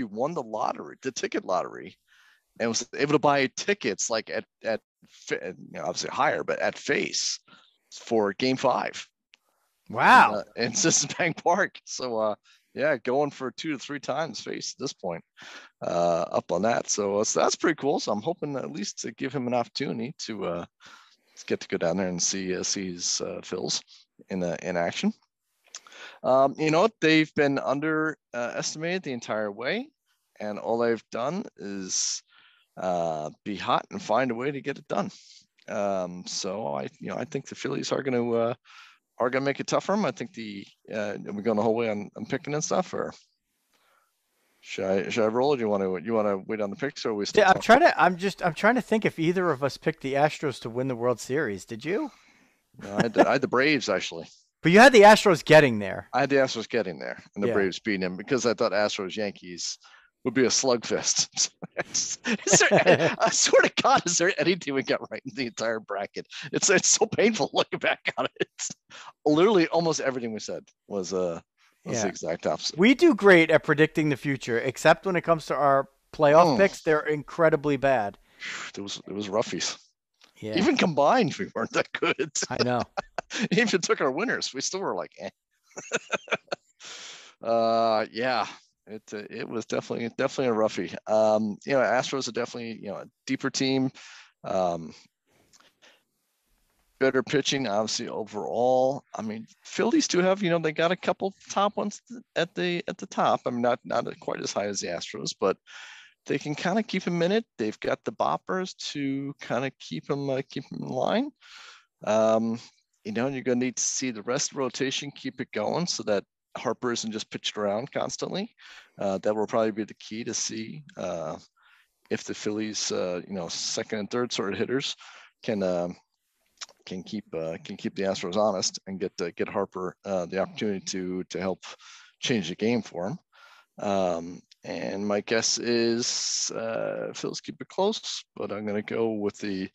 won the ticket lottery, and was able to buy tickets like at obviously higher, but at face for Game 5. Wow! In Citizens Bank Park. So yeah, going for 2 to 3 times face at this point, up on that. So that's pretty cool. So I'm hoping at least to give him an opportunity to get to go down there and see his Phils in action. They've been underestimated the entire way, and all they've done is be hot and find a way to get it done. So I think the Phillies are going to make it tough for them. I think are we going the whole way on picking and stuff, or should I roll? Or do you want to wait on the picks, or are we still? Yeah, I'm trying to think if either of us picked the Astros to win the World Series. Did you? No, I had the Braves actually. But you had the Astros getting there. I had the Astros getting there, and the Braves beating them because I thought Astros Yankees would be a slugfest. I swear to God, is there any team we got right in the entire bracket? It's so painful looking back on it. Literally, almost everything we said was the exact opposite. We do great at predicting the future, except when it comes to our playoff picks. They're incredibly bad. It was roughies. Yeah. Even combined, we weren't that good. I know. Even if it took our winners, we still were like, eh. Yeah, it was definitely a roughie. Astros are definitely a deeper team, better pitching, obviously overall. I mean, Phillies do have they got a couple top ones at the top. I mean, not quite as high as the Astros, but they can kind of keep them in it. They've got the boppers to kind of keep them in line. You're going to need to see the rest of the rotation keep it going so that Harper isn't just pitched around constantly. That will probably be the key to see if the Phillies, second and third sort of hitters can keep the Astros honest and get Harper the opportunity to help change the game for him. And my guess is Phillies keep it close, but I'm going to go with the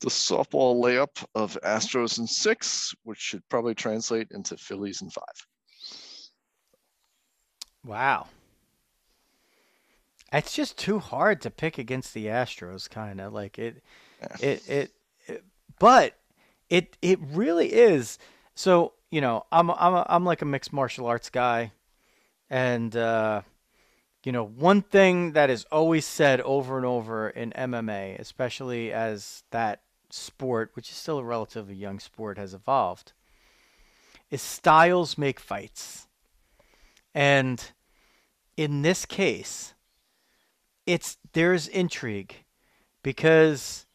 softball layup of Astros in 6, which should probably translate into Phillies in 5. Wow. It's just too hard to pick against the Astros, kind of like it. But it really is. So I'm like a mixed martial arts guy, and one thing that is always said over and over in MMA, especially as that sport, which is still a relatively young sport, has evolved, is styles make fights. And in this case, there's intrigue because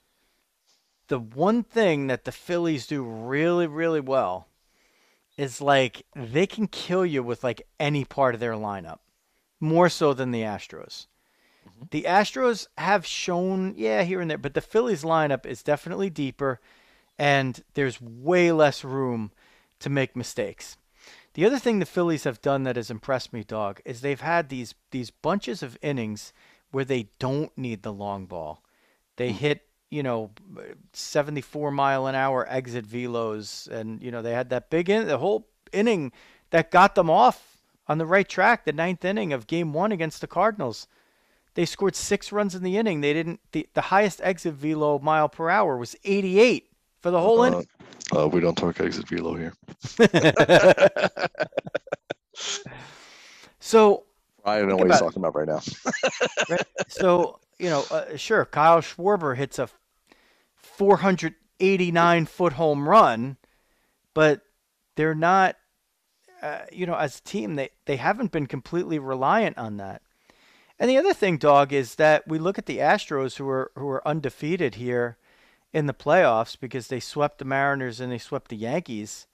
the one thing that the Phillies do really, really well is like they can kill you with like any part of their lineup, more so than the Astros. Mm-hmm. The Astros have shown, here and there, but the Phillies lineup is definitely deeper and there's way less room to make mistakes. The other thing the Phillies have done that has impressed me, Dog, is they've had these bunches of innings where they don't need the long ball. They Mm. hit, 74-mile-an-hour exit velos, and they had that the whole inning that got them off on the right track. The ninth inning of Game 1 against the Cardinals, they scored 6 runs in the inning. They didn't. The highest exit velo mile per hour was 88 for the whole inning. We don't talk exit velo here. So I don't know what he's talking about right now. Right? So, sure, Kyle Schwarber hits a 489-foot home run, but they're not, as a team, they haven't been completely reliant on that. And the other thing, Dog, is that we look at the Astros, who are undefeated here in the playoffs because they swept the Mariners and they swept the Yankees.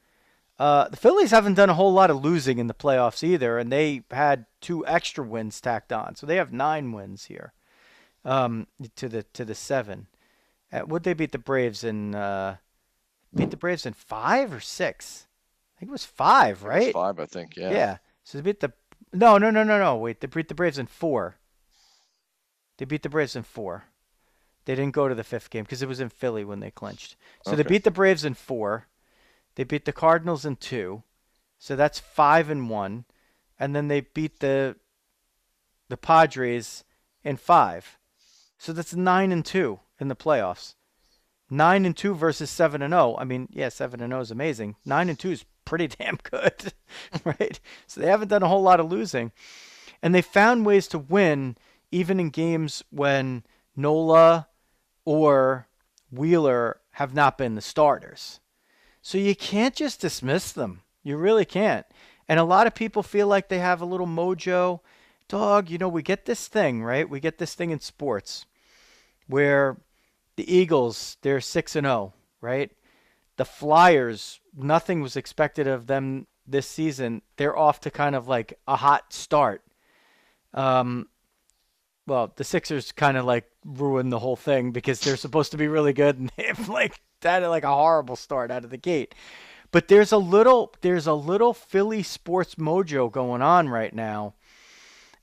The Phillies haven't done a whole lot of losing in the playoffs either, and they had 2 extra wins tacked on, so they have 9 wins here, to the 7. Would they beat the Braves in 5 or 6? I think it was 5, right? It was 5, I think. Yeah. Yeah. So they beat the no. Wait, they beat the Braves in 4. They beat the Braves in 4. They didn't go to the 5th game because it was in Philly when they clinched. So They beat the Braves in 4. They beat the Cardinals in 2, so that's 5-1, and then they beat the Padres in 5, so that's 9-2 in the playoffs. 9-2 versus 7-0. I mean, yeah, 7-0 is amazing. 9-2 is pretty damn good, right? So they haven't done a whole lot of losing, and they found ways to win even in games when Nola or Wheeler have not been the starters. So you can't just dismiss them. You really can't. And a lot of people feel like they have a little mojo. Dog, we get this thing, right? We get this thing in sports where the Eagles, they're 6-0, right? The Flyers, nothing was expected of them this season. They're off to kind of like a hot start. Well, the Sixers kind of like ruined the whole thing because they're supposed to be really good, and they've had a horrible start out of the gate. But there's a little Philly sports mojo going on right now,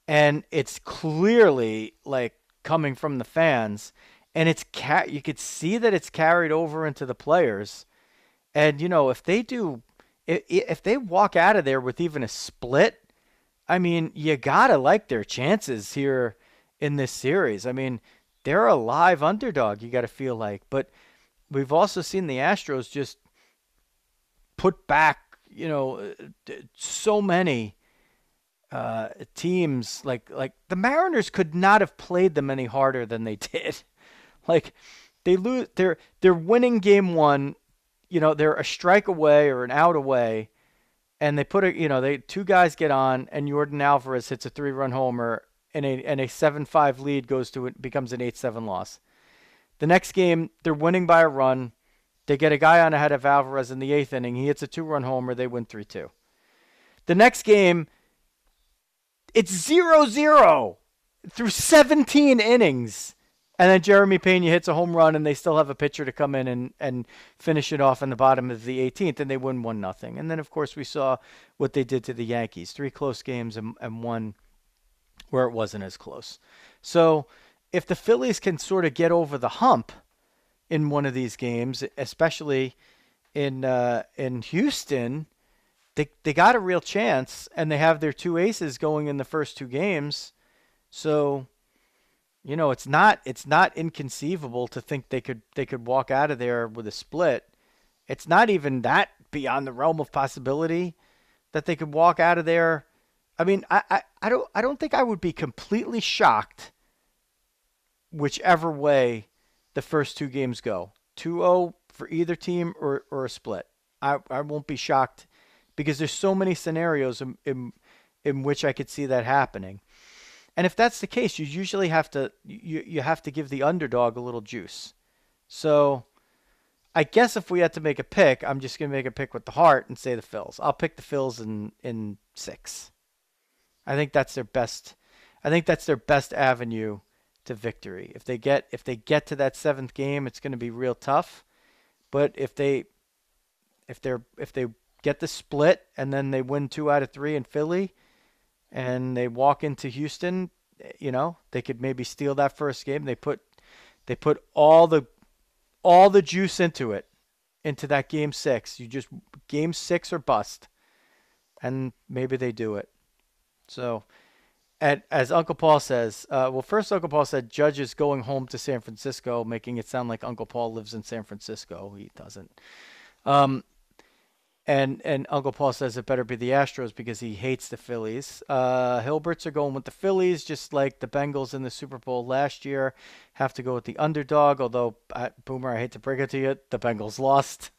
and it's clearly coming from the fans, and you could see that it's carried over into the players. And if they walk out of there with even a split, I mean, you gotta like their chances here in this series. I mean, they're a live underdog, you got to feel like. But we've also seen the Astros just put back, so many teams. Like the Mariners could not have played them any harder than they did. They lose. They're winning Game 1. They're a strike away or an out away, and they put they 2 guys get on, and Yordan Alvarez hits a 3-run homer, and a 7-5 lead becomes an 8-7 loss. The next game, they're winning by a run. They get a guy on ahead of Alvarez in the 8th inning. He hits a 2-run homer. They win 3-2. The next game, it's 0-0 through 17 innings. And then Jeremy Pena hits a home run, and they still have a pitcher to come in and finish it off in the bottom of the 18th, and they win 1-0. And then, of course, we saw what they did to the Yankees. 3 close games and one where it wasn't as close. So if the Phillies can sort of get over the hump in one of these games, especially in Houston, they got a real chance, and they have their 2 aces going in the first 2 games. So, it's not inconceivable to think they could walk out of there with a split. It's not even that beyond the realm of possibility that they could walk out of there. I mean, I don't think I would be completely shocked whichever way the first 2 games go. 2-0 for either team or a split. I won't be shocked because there's so many scenarios in which I could see that happening. And if that's the case, you usually have to give the underdog a little juice. So I guess if we had to make a pick, I'm just going to make a pick with the heart and say the Phils. I'll pick the Phils in 6. I think that's their best avenue to victory. If they get to that 7th game, it's going to be real tough. But if they get the split and then they win 2 out of 3 in Philly, and they walk into Houston they could maybe steal that first game. They put all the juice into that game 6. You just game 6 or bust, and maybe they do it. So, and as Uncle Paul says, first Uncle Paul said Judge is going home to San Francisco, making it sound like Uncle Paul lives in San Francisco. He doesn't. Um, and Uncle Paul says it better be the Astros because he hates the Phillies. Hilberts are going with the Phillies, just like the Bengals in the Super Bowl last year. Have to go with the underdog, although, Boomer, I hate to break it to you, the Bengals lost.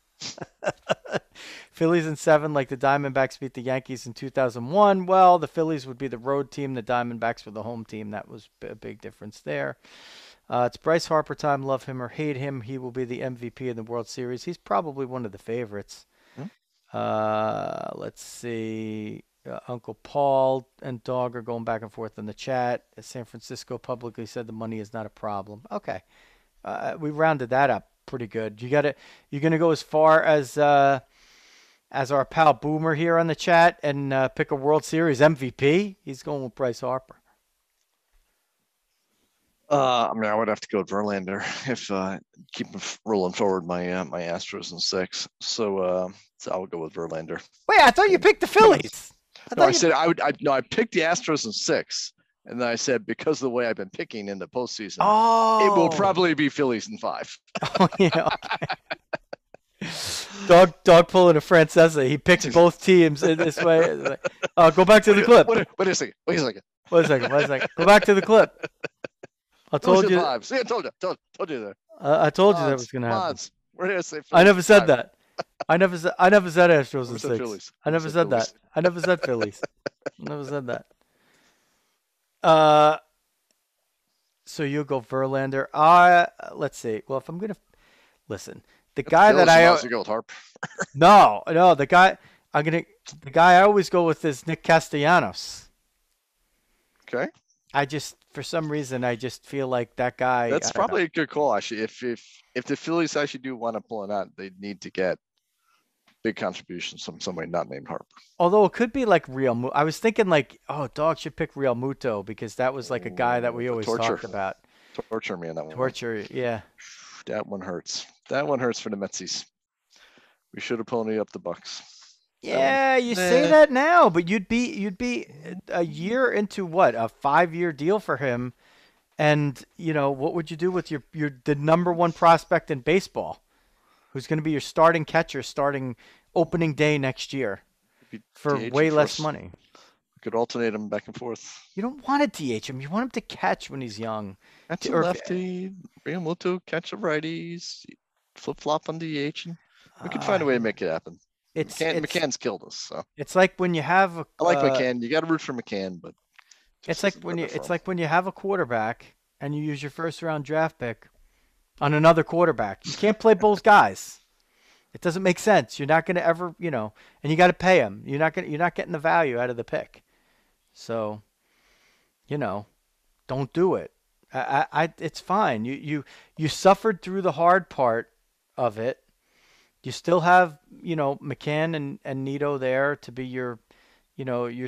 Phillies in 7, like the Diamondbacks beat the Yankees in 2001. Well, the Phillies would be the road team. The Diamondbacks were the home team. That was a big difference there. It's Bryce Harper time. Love him or hate him. He will be the MVP in the World Series. He's probably one of the favorites. Let's see. Uncle Paul and Dog are going back and forth in the chat. San Francisco publicly said the money is not a problem. Okay. We rounded that up pretty good. You're gonna go as far as our pal Boomer here on the chat and pick a World Series MVP? He's going with Bryce Harper. I would have to go with Verlander if keep rolling forward my Astros in 6. So I would go with Verlander. Wait, I thought you picked the Phillies. I picked the Astros in 6, and then I said because of the way I've been picking in the postseason, it will probably be Phillies in 5. Oh yeah. Dog pulling a Francesa. He picks both teams in this way. Go back to the clip. Wait a second. Wait a second. Go back to the clip. I told you. See, I told you there. I told you that was going to happen. We're going to say Phillies. I never said that. I never said Astros in 6. Phillies. I never said that. I never said Phillies. I never said that. So you'll go Verlander. Let's see. Well, if I'm going to listen, the guy that I go with Harper. No, the guy I always go with is Nick Castellanos. Okay. For some reason, I just feel like that guy. That's probably a good call, actually. If the Phillies actually do want to pull it out, they need to get big contributions from somebody not named Harper. Although it could be like Real Muto. I was thinking Dog should pick Real Muto because that was like a guy that we always talked about. Torture, man, that one. Torture, yeah. That one hurts. That one hurts for the Metsies. We should have ponied up the Bucks. Yeah, you say that now, but you'd be a year into what, a 5-year deal for him, and what would you do with the number 1 prospect in baseball, who's going to be your starting catcher, starting opening day next year, for way less money? We could alternate him back and forth. You don't want to DH him. You want him to catch when he's young. Catch a lefty, bring him to catch a righties, flip flop on DH. We could find a way to make it happen. McCann's killed us. So it's like when you have I like McCann. You got to root for McCann, but it's like when you have a quarterback and you use your first round draft pick on another quarterback. You can't play both guys. It doesn't make sense. You're not going to ever, and you got to pay him. You're not getting the value out of the pick. So, don't do it. It's fine. You suffered through the hard part of it. You still have, McCann and Nito there to be your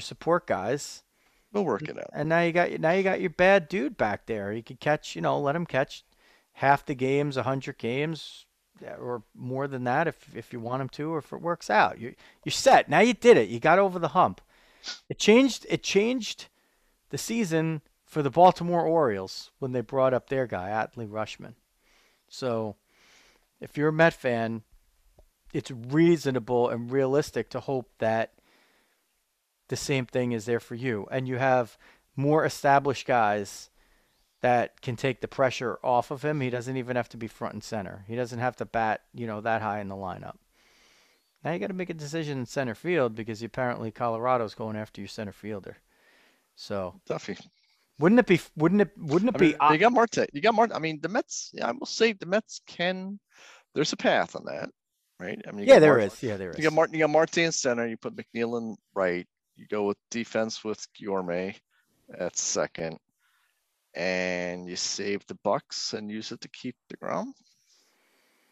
support guys. We'll work it out. And now you got your bad dude back there. You could catch, let him catch half the games, 100 games, or more than that if you want him to, or if it works out. You're set. Now you did it. You got over the hump. It changed the season for the Baltimore Orioles when they brought up their guy, Adley Rutschman. So if you're a Met fan, it's reasonable and realistic to hope that the same thing is there for you. And you have more established guys that can take the pressure off of him. He doesn't even have to be front and center. He doesn't have to bat, that high in the lineup. Now you got to make a decision in center field because apparently Colorado's going after your center fielder. So Duffy. Wouldn't it be? You got Marte. The Mets. Yeah, I will say the Mets can. There's a path on that, right? There is. You got Marte in center. You put McNeil in right. You go with defense with Guillorme at second, and you save the Bucks and use it to keep DeGrom.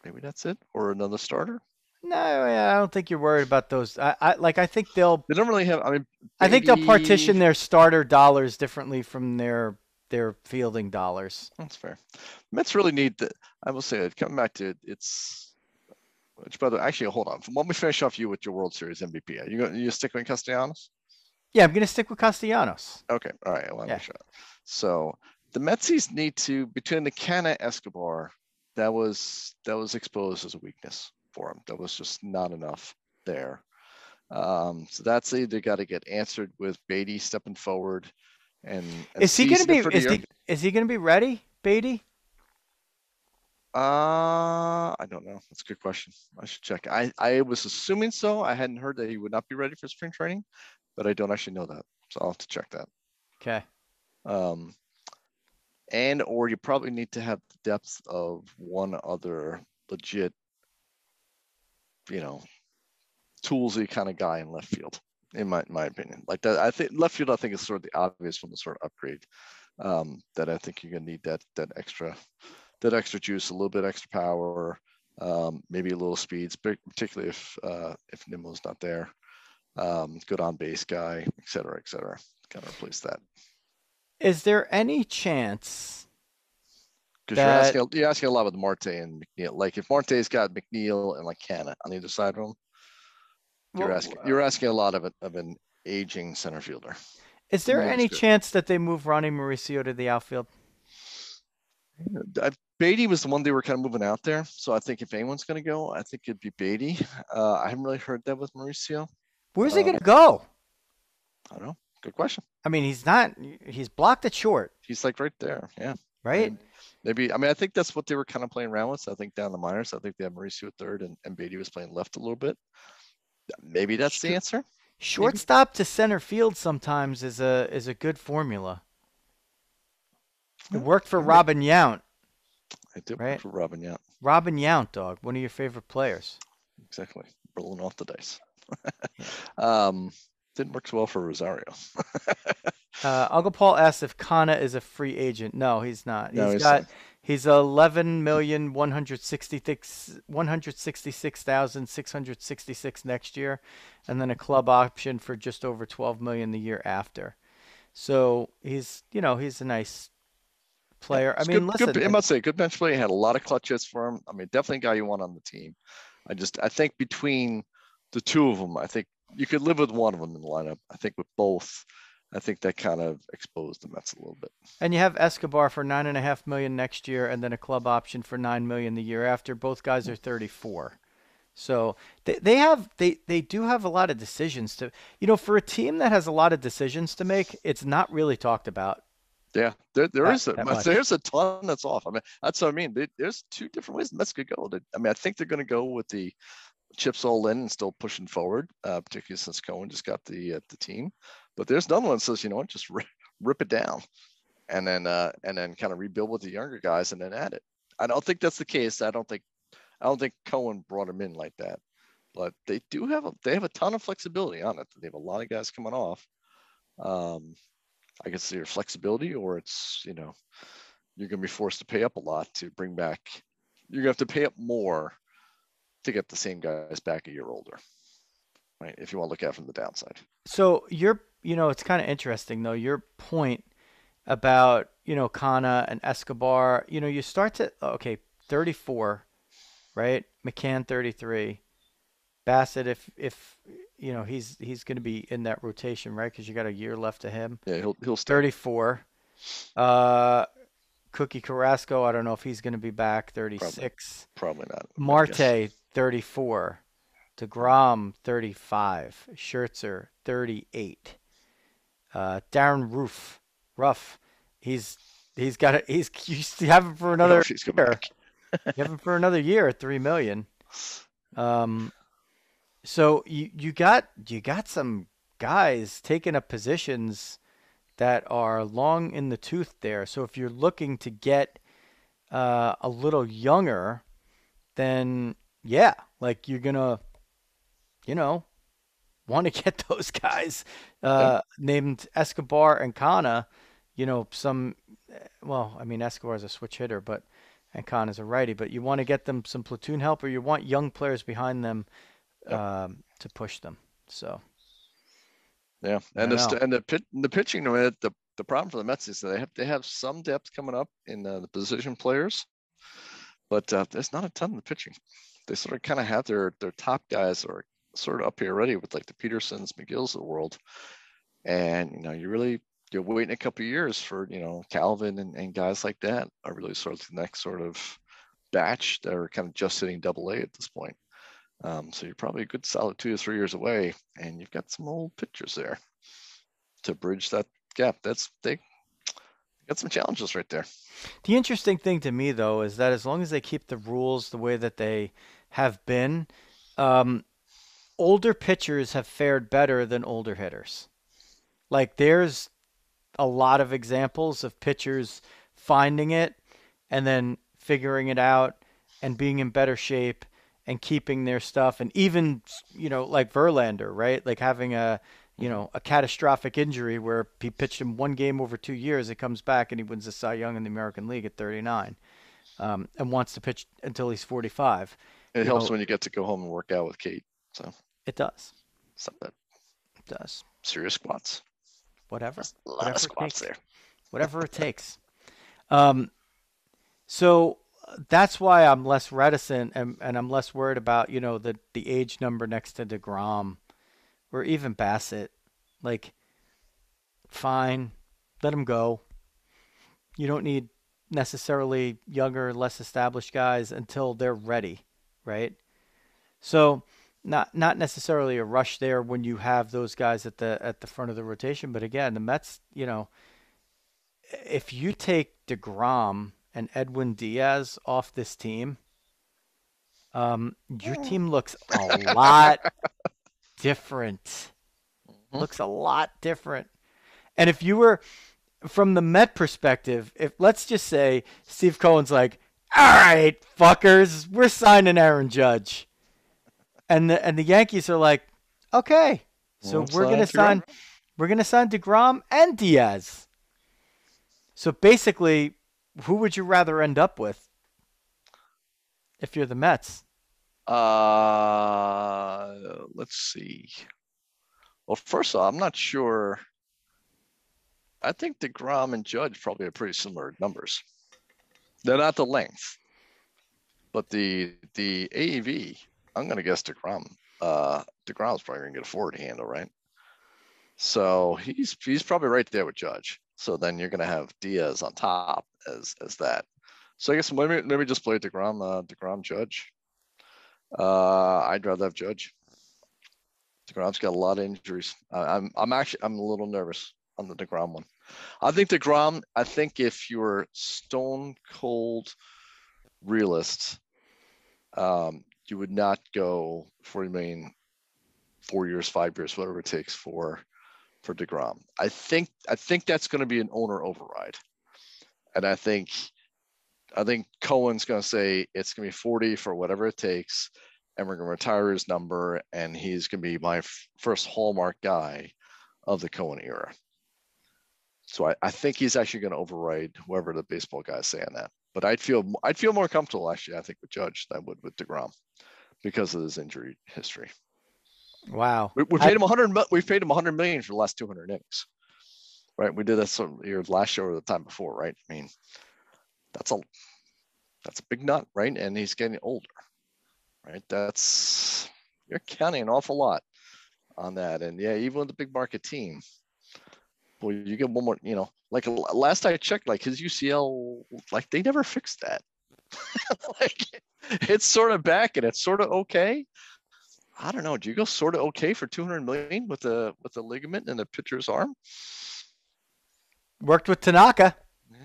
Maybe that's it, or another starter. No, I don't think you're worried about those. I think they'll They don't really have. I mean, I think they'll Beatty. partition their starter dollars differently from their fielding dollars. That's fair. Mets really need the. I will say it. Coming back to it, it's. Which, by the way, actually, hold on. Let me finish off you with your World Series MVP. You stick with Castellanos? Yeah, I'm gonna stick with Castellanos. Okay. All right. Well, Yeah. make sure. So the Metsies need to between the Canna Escobar, that was exposed as a weakness for him. That was just not enough there. So that's either got to get answered with Beatty stepping forward and Is he gonna seizing be it for the year. is he gonna be ready, Beatty? I don't know. That's a good question. I should check. I was assuming so. I hadn't heard that he would not be ready for spring training, but I don't actually know that. So I'll have to check that. Okay. Um, and or you probably need to have the depth of one other legit, you know, toolsy kind of guy in left field, in my opinion. Like that, I think left field, I think is sort of the obvious one to sort of upgrade. That I think you're gonna need that extra juice, a little bit extra power, maybe a little speeds, particularly if Nimmo's not there. Good on base guy, et cetera, et cetera. Kind of replace that. Is there any chance Because that you're asking a lot with Marte and McNeil. Like if Marte's got McNeil and like Canna on either side of him, well, you're asking a lot of an aging center fielder. is there Maybe any two. chance that they move Ronnie Mauricio to the outfield? Beatty was the one they were kind of moving out there. So I think if anyone's going to go, I think it'd be Beatty. I haven't really heard that with Mauricio. Where's he gonna Um, go? I don't know. Good question. I mean, he's blocked at short, He's like right there. Yeah. right? Maybe. I mean, I think that's what they were kind of playing around with. So I think down the minors, I think they had Mauricio at third and Beatty was playing left a little bit. Maybe that's the answer. Maybe. Shortstop to center field sometimes is a good formula. It Yeah, worked for maybe. Robin Yount, I did work right? for Robin. Yeah, Robin Yount, dog, one of your favorite players. exactly. Rolling off the dice. Yeah. um, didn't work so well for Rosario. Uncle Paul asks if Kana is a free agent. No, he's not. No, he's not. He's 11,166,666 next year, and then a club option for just over 12 million the year after. So he's a nice Yeah, player. I it's mean, good. Good. listen, I must say, good bench play. Had a lot of clutch hits for him. I mean, definitely a guy you want on the team. I think between the two of them, I think you could live with one of them in the lineup. I think with both, I think that kind of exposed the Mets a little bit. and you have Escobar for 9.5 million next year, and then a club option for 9 million the year after. Both guys are 34. So they do have a lot of decisions to for a team that has a lot of decisions to make, it's not really talked about Yeah, there is that much. there's a ton that's off. I mean, that's what I mean. There's two different ways the Mets could go. I mean, I think they're going to go with the chips all in and still pushing forward, particularly since Cohen just got the team. But there's another one that says, you know what, just rip it down and then kind of rebuild with the younger guys and then add it. I don't think that's the case. I don't think Cohen brought him in like that. But they have a ton of flexibility on it. They have a lot of guys coming off. Um, I guess either flexibility or it's, you're going to be forced to pay up a lot to bring back. You're going to have to pay up more to get the same guys back a year older, right? If you want to look at it from the downside. So it's kind of interesting though, your point about, Kana and Escobar, you start to, okay, 34, right? McCann 33, Bassett, if he's going to be in that rotation, right? Because you got a year left to him. Yeah, he'll stay. 34. Uh, Cookie Carrasco, I don't know if he's going to be back. Probably, 36. probably not. Marte 34. DeGrom 35. Scherzer 38. Darren Ruff, he's you have him for another He's coming year. back. You have him for another year at 3 million. So you got some guys taking up positions that are long in the tooth there. So if you're looking to get a little younger, then yeah, like you're gonna, want to get those guys Yeah. named Escobar and Kana. Some, well, I mean Escobar's a switch hitter, but and Khan is a righty. But you want to get them some platoon help, or you want young players behind them Yep. to push them. So Yeah, I and don't know. the pitching, I mean, the problem for the Mets is that they have some depth coming up in the position players, but there's not a ton of the pitching. They sort of kind of have their top guys are sort of up here already with like the Petersons, McGills of the world, and you're waiting a couple of years for Calvin and guys like that are really sort of the next sort of batch that are kind of just hitting Double-A at this point. So you're probably a good solid 2 to 3 years away, and you've got some old pitchers there to bridge that gap. They got some challenges right there. The interesting thing to me, though, is that as long as they keep the rules the way that they have been, um, older pitchers have fared better than older hitters. Like there's a lot of examples of pitchers finding it and then figuring it out and being in better shape and keeping their stuff, and even like Verlander, right? Like having a catastrophic injury where he pitched him one game over 2 years, it comes back and he wins the Cy Young in the American League at 39, and wants to pitch until he's 45. It You helps know, when you get to go home and work out with Kate. So it does. it's not that It does. serious squats. Whatever. That's a lot of Whatever it squats takes. there. Whatever it takes. Um, so that's why I'm less reticent, and I'm less worried about, the age number next to DeGrom or even Bassett. Like, fine, let him go. You don't need necessarily younger, less established guys until they're ready, right? So not necessarily a rush there when you have those guys at the front of the rotation, but again, the Mets, if you take DeGrom and Edwin Diaz off this team, your team looks a lot different. Mhm. Looks a lot different. And if you were from the Met perspective, if let's just say Steve Cohen's like, all right, fuckers, we're signing Aaron Judge. And the Yankees are like, okay, so Well, sign DeGrom. we're gonna sign DeGrom and Diaz. So basically, who would you rather end up with if you're the Mets? Let's see. Well, first of all, I'm not sure. I think DeGrom and Judge probably have pretty similar numbers. They're not the length, but the AEV. I'm gonna guess DeGrom. DeGrom's probably gonna get a 40 handle, right? So he's probably right there with Judge. So then you're gonna have Diaz on top as that. So I guess maybe just play DeGrom Judge. I'd rather have Judge. DeGrom's got a lot of injuries. I'm a little nervous on the DeGrom one. I think DeGrom. I think if you're stone cold realist, you would not go 40 million, 4 years, 5 years, whatever it takes for DeGrom. I think that's going to be an owner override, and I think Cohen's going to say it's going to be 40 for whatever it takes, and we're going to retire his number, and he's going to be my first hallmark guy of the Cohen era. So I think he's actually going to override whoever the baseball guys say on that. But I'd feel more comfortable actually, I think, with Judge than I would with DeGrom because of his injury history. Wow. We paid him 100. We've paid him 100 million for the last 200 innings, right? We did that sort of year last year or the time before, right? I mean, that's a big nut, right? And he's getting older, right? You're counting an awful lot on that. And yeah, even with the big market team, boy, you get one more. Like last I checked, like his UCL, like they never fixed that. Like it's sort of back and it's sort of okay. I don't know. Do you go sort of okay for 200 million with the ligament in the pitcher's arm? Worked with Tanaka.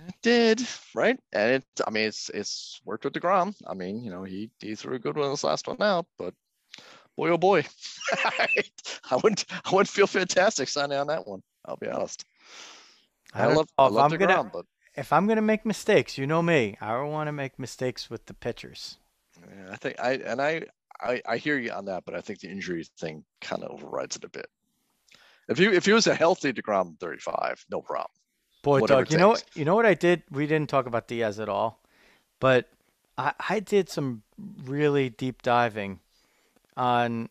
It did, right? And it's worked with DeGrom. I mean, he threw a good one this last one out, but boy, oh boy, I wouldn't feel fantastic signing on that one. I'll be honest. I love DeGrom, but if I'm gonna make mistakes, you know me, I don't want to make mistakes with the pitchers. yeah, I think I hear you on that, but I think the injury thing kind of overrides it a bit. If he was a healthy DeGrom 35, no problem. Boy, Whatever Doug, it takes. you know what I did? We didn't talk about Diaz at all, but I did some really deep diving on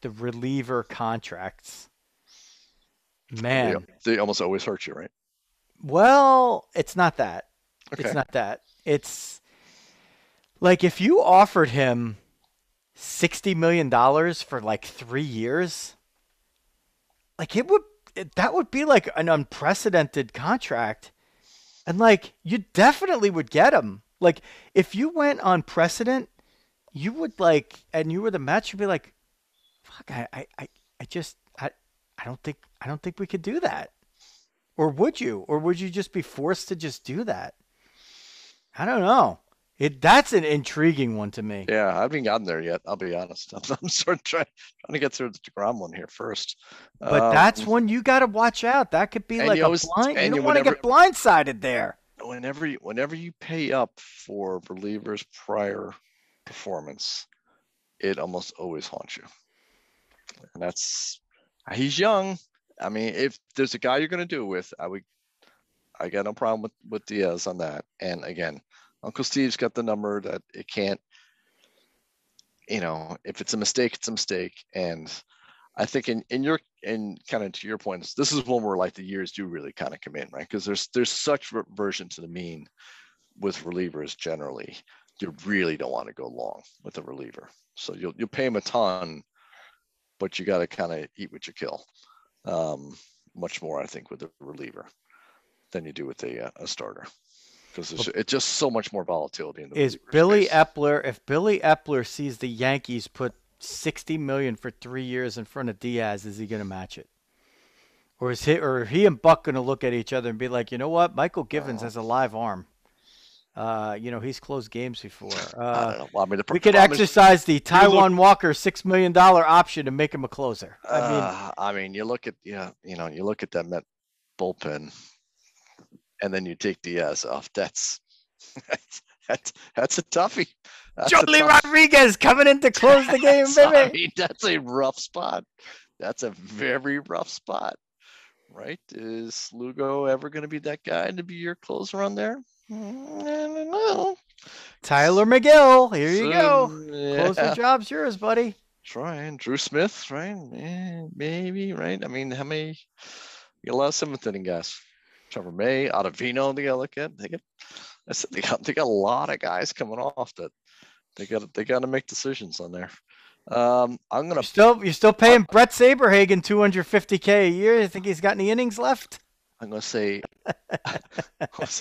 the reliever contracts. They Man, they almost always hurt you, right? well, it's not that. It's Okay. not that. It's like if you offered him $60 million for like 3 years, like that would be like an unprecedented contract. And like you definitely would get him. Like if you went on precedent, you would like, and you were the Mets, you'd be like, fuck, I just, I don't think we could do that. Or would you? Or would you just be forced to just do that? I don't know. That's an intriguing one to me. Yeah, I haven't gotten there yet. I'll be honest. I'm sort of trying to get through the DeGrom one here first. But Um, that's one you got to watch out. That could be and like you a always blind. You and don't you want to get blindsided there. whenever you pay up for relievers' prior performance, it almost always haunts you. And that's he's young. I mean, if there's a guy you're going to do it with, I got no problem with Diaz on that. And again, Uncle Steve's got the number that it can't. If it's a mistake, it's a mistake. And I think in kind of to your point, this is one where like the years do really kind of come in, right? Because there's such reversion to the mean with relievers generally. You really don't want to go long with a reliever, so you'll pay him a ton, but you got to kind of eat what you kill. Much more, I think, with a reliever than you do with a starter, because it's just so much more volatility in the Is reliever Billy space. Epler, if Billy Epler sees the Yankees put 60 million for 3 years in front of Diaz, is he going to match it? Or is he and Buck going to look at each other and be like, you know what, Michael Givens Uh, has a live arm. He's closed games before. I don't know. Well, I mean, We the could problem is exercise the you look. Taiwan Walker $6 million option to make him a closer. I mean, I mean, you look at you look at that Met bullpen, and then you take Diaz off. That's a toughie. That's a Jolie tough. Rodriguez coming in to close the game, I baby. mean, that's a rough spot. That's a very rough spot, right? Is Lugo ever going to be that guy to be your closer on there? I don't know. Tyler McGill, here you go. Yeah. Closer job's yours, buddy. Trying Drew Smith, right? Maybe, right? I mean, how many? You got a lot of seventh inning guys. Trevor May, Ottavino, they got to look at. I said they got a lot of guys coming off that they got to make decisions on there. I'm gonna You're still paying Brett Saberhagen $250K a year. You think he's got any innings left? I'm gonna say what was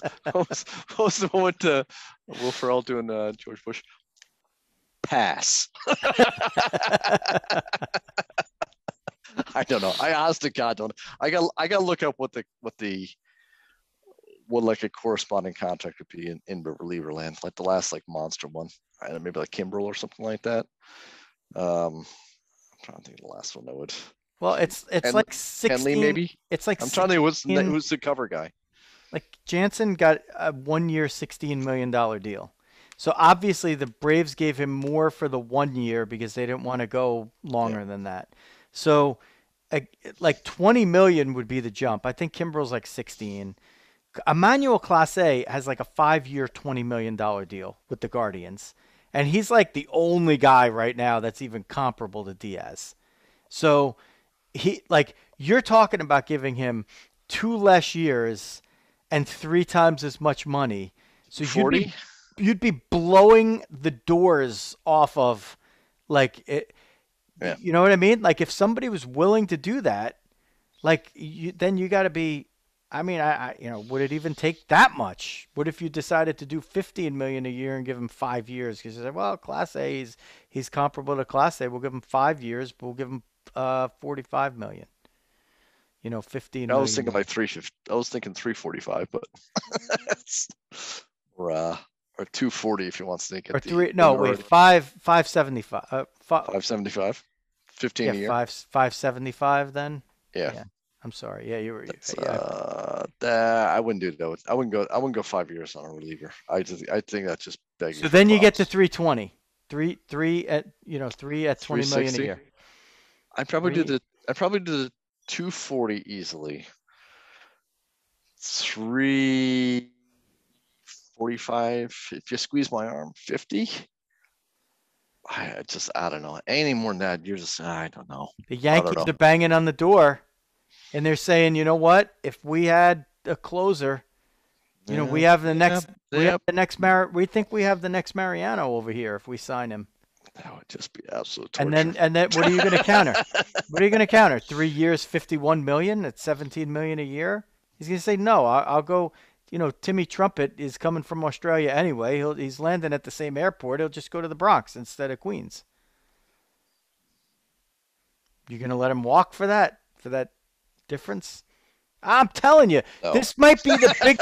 the one with Will Ferrell doing George Bush? Pass. I don't know. I honest to God don't. I got to look up what like a corresponding contract would be in reliever land, like the last like monster one, right? Maybe like Kimbrel or something like that. I'm trying to think of the last one I would. Well, it's like 16. Henley maybe. It's like I'm trying to think 16, who's the cover guy. like Jansen got a 1 year $16 million deal. So obviously the Braves gave him more for the 1 year because they didn't want to go longer than that. So like 20 million would be the jump. I think Kimbrel's like 16. Emmanuel Clase has like a 5 year $20 million deal with the Guardians. And he's like the only guy right now that's even comparable to Diaz. So you're talking about giving him 2 less years and 3 times as much money. So 40. You'd be blowing the doors off of like it. Yeah. You know what I mean? Like if somebody was willing to do that, like then you got to be. I mean, would it even take that much? What if you decided to do 15 million a year and give him 5 years? Because you said, well, Class A, he's comparable to Class A. We'll give him 5 years, but we'll give him 45 million. 15 million. I was thinking like 350. I was thinking 345, but or 240 if you want to think. Or 575. 575. 15 a year. 575 then. Yeah. I'm sorry. Yeah, you were. I wouldn't do that. I wouldn't go 5 years on a reliever. I think that's just begging. So then you get to 320. Three at 20 million a year. I'd probably do the 240 easily. 3 45. If you squeeze my arm, 50. I don't know. Any more than that, you're just, I don't know. The Yankees are banging on the door, and they're saying, you know what? If we had a closer, we have the next, we think we have the next Mariano over here if we sign him. That would just be absolute torture. And then what are you going to counter? What are you going to counter? 3 years, $51 million at $17 million a year? He's going to say, no, I'll go. Timmy Trumpet is coming from Australia anyway. He's landing at the same airport. He'll just go to the Bronx instead of Queens. You're going to let him walk for that difference? I'm telling you, this might be the big.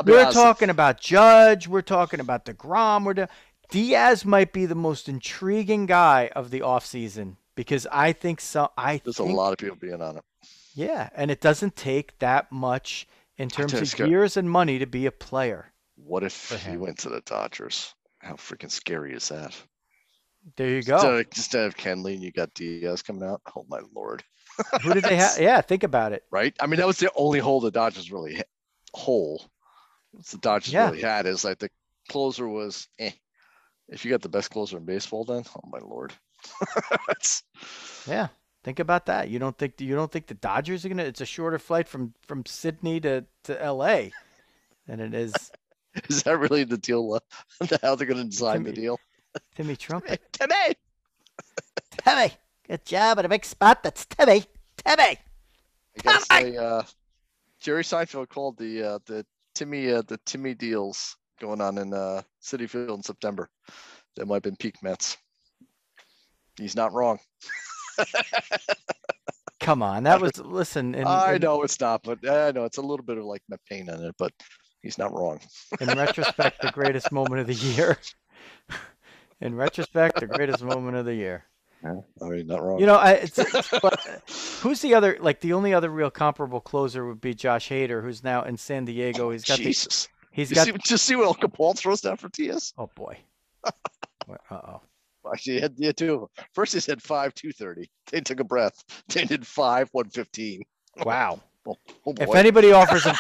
We're talking about Judge. We're talking about DeGrom. Diaz might be the most intriguing guy of the offseason because I think so. There's a lot of people being on it. Yeah, and it doesn't take that much in terms of years and money to be a player. What if he went to the Dodgers? How freaking scary is that? There you go. Instead of Kenley, and you got Diaz coming out. Oh my Lord! Who did they have? Yeah, think about it. Right. I mean, that was the only hole the Dodgers really really had is like the closer was. If you got the best closer in baseball, then oh my Lord. Yeah. Think about that. You don't think the Dodgers are gonna? It's a shorter flight from Sydney to L.A. than it is. Is that really the deal? How they're gonna design the deal? Timmy Trumpet. Timmy. Good job at a big spot. That's Timmy. I guess Jerry Seinfeld called the Timmy deals going on in Citi Field in September. That might have been peak Mets. He's not wrong. Come on, that was listen. I know it's not, but I know it's a little bit of like pain in it, but he's not wrong. In retrospect, the greatest moment of the year. In retrospect, the greatest moment of the year. Yeah, I mean, not wrong. But who's the other? Like the only other real comparable closer would be Josh Hader, who's now in San Diego. He's got Jesus. Just see what Uncle Paul throws down for TS. Oh boy. Uh-oh. Actually, he had two of them. First, he said 5, 230. They took a breath. They did 5, 115. Wow. Oh, if anybody offers him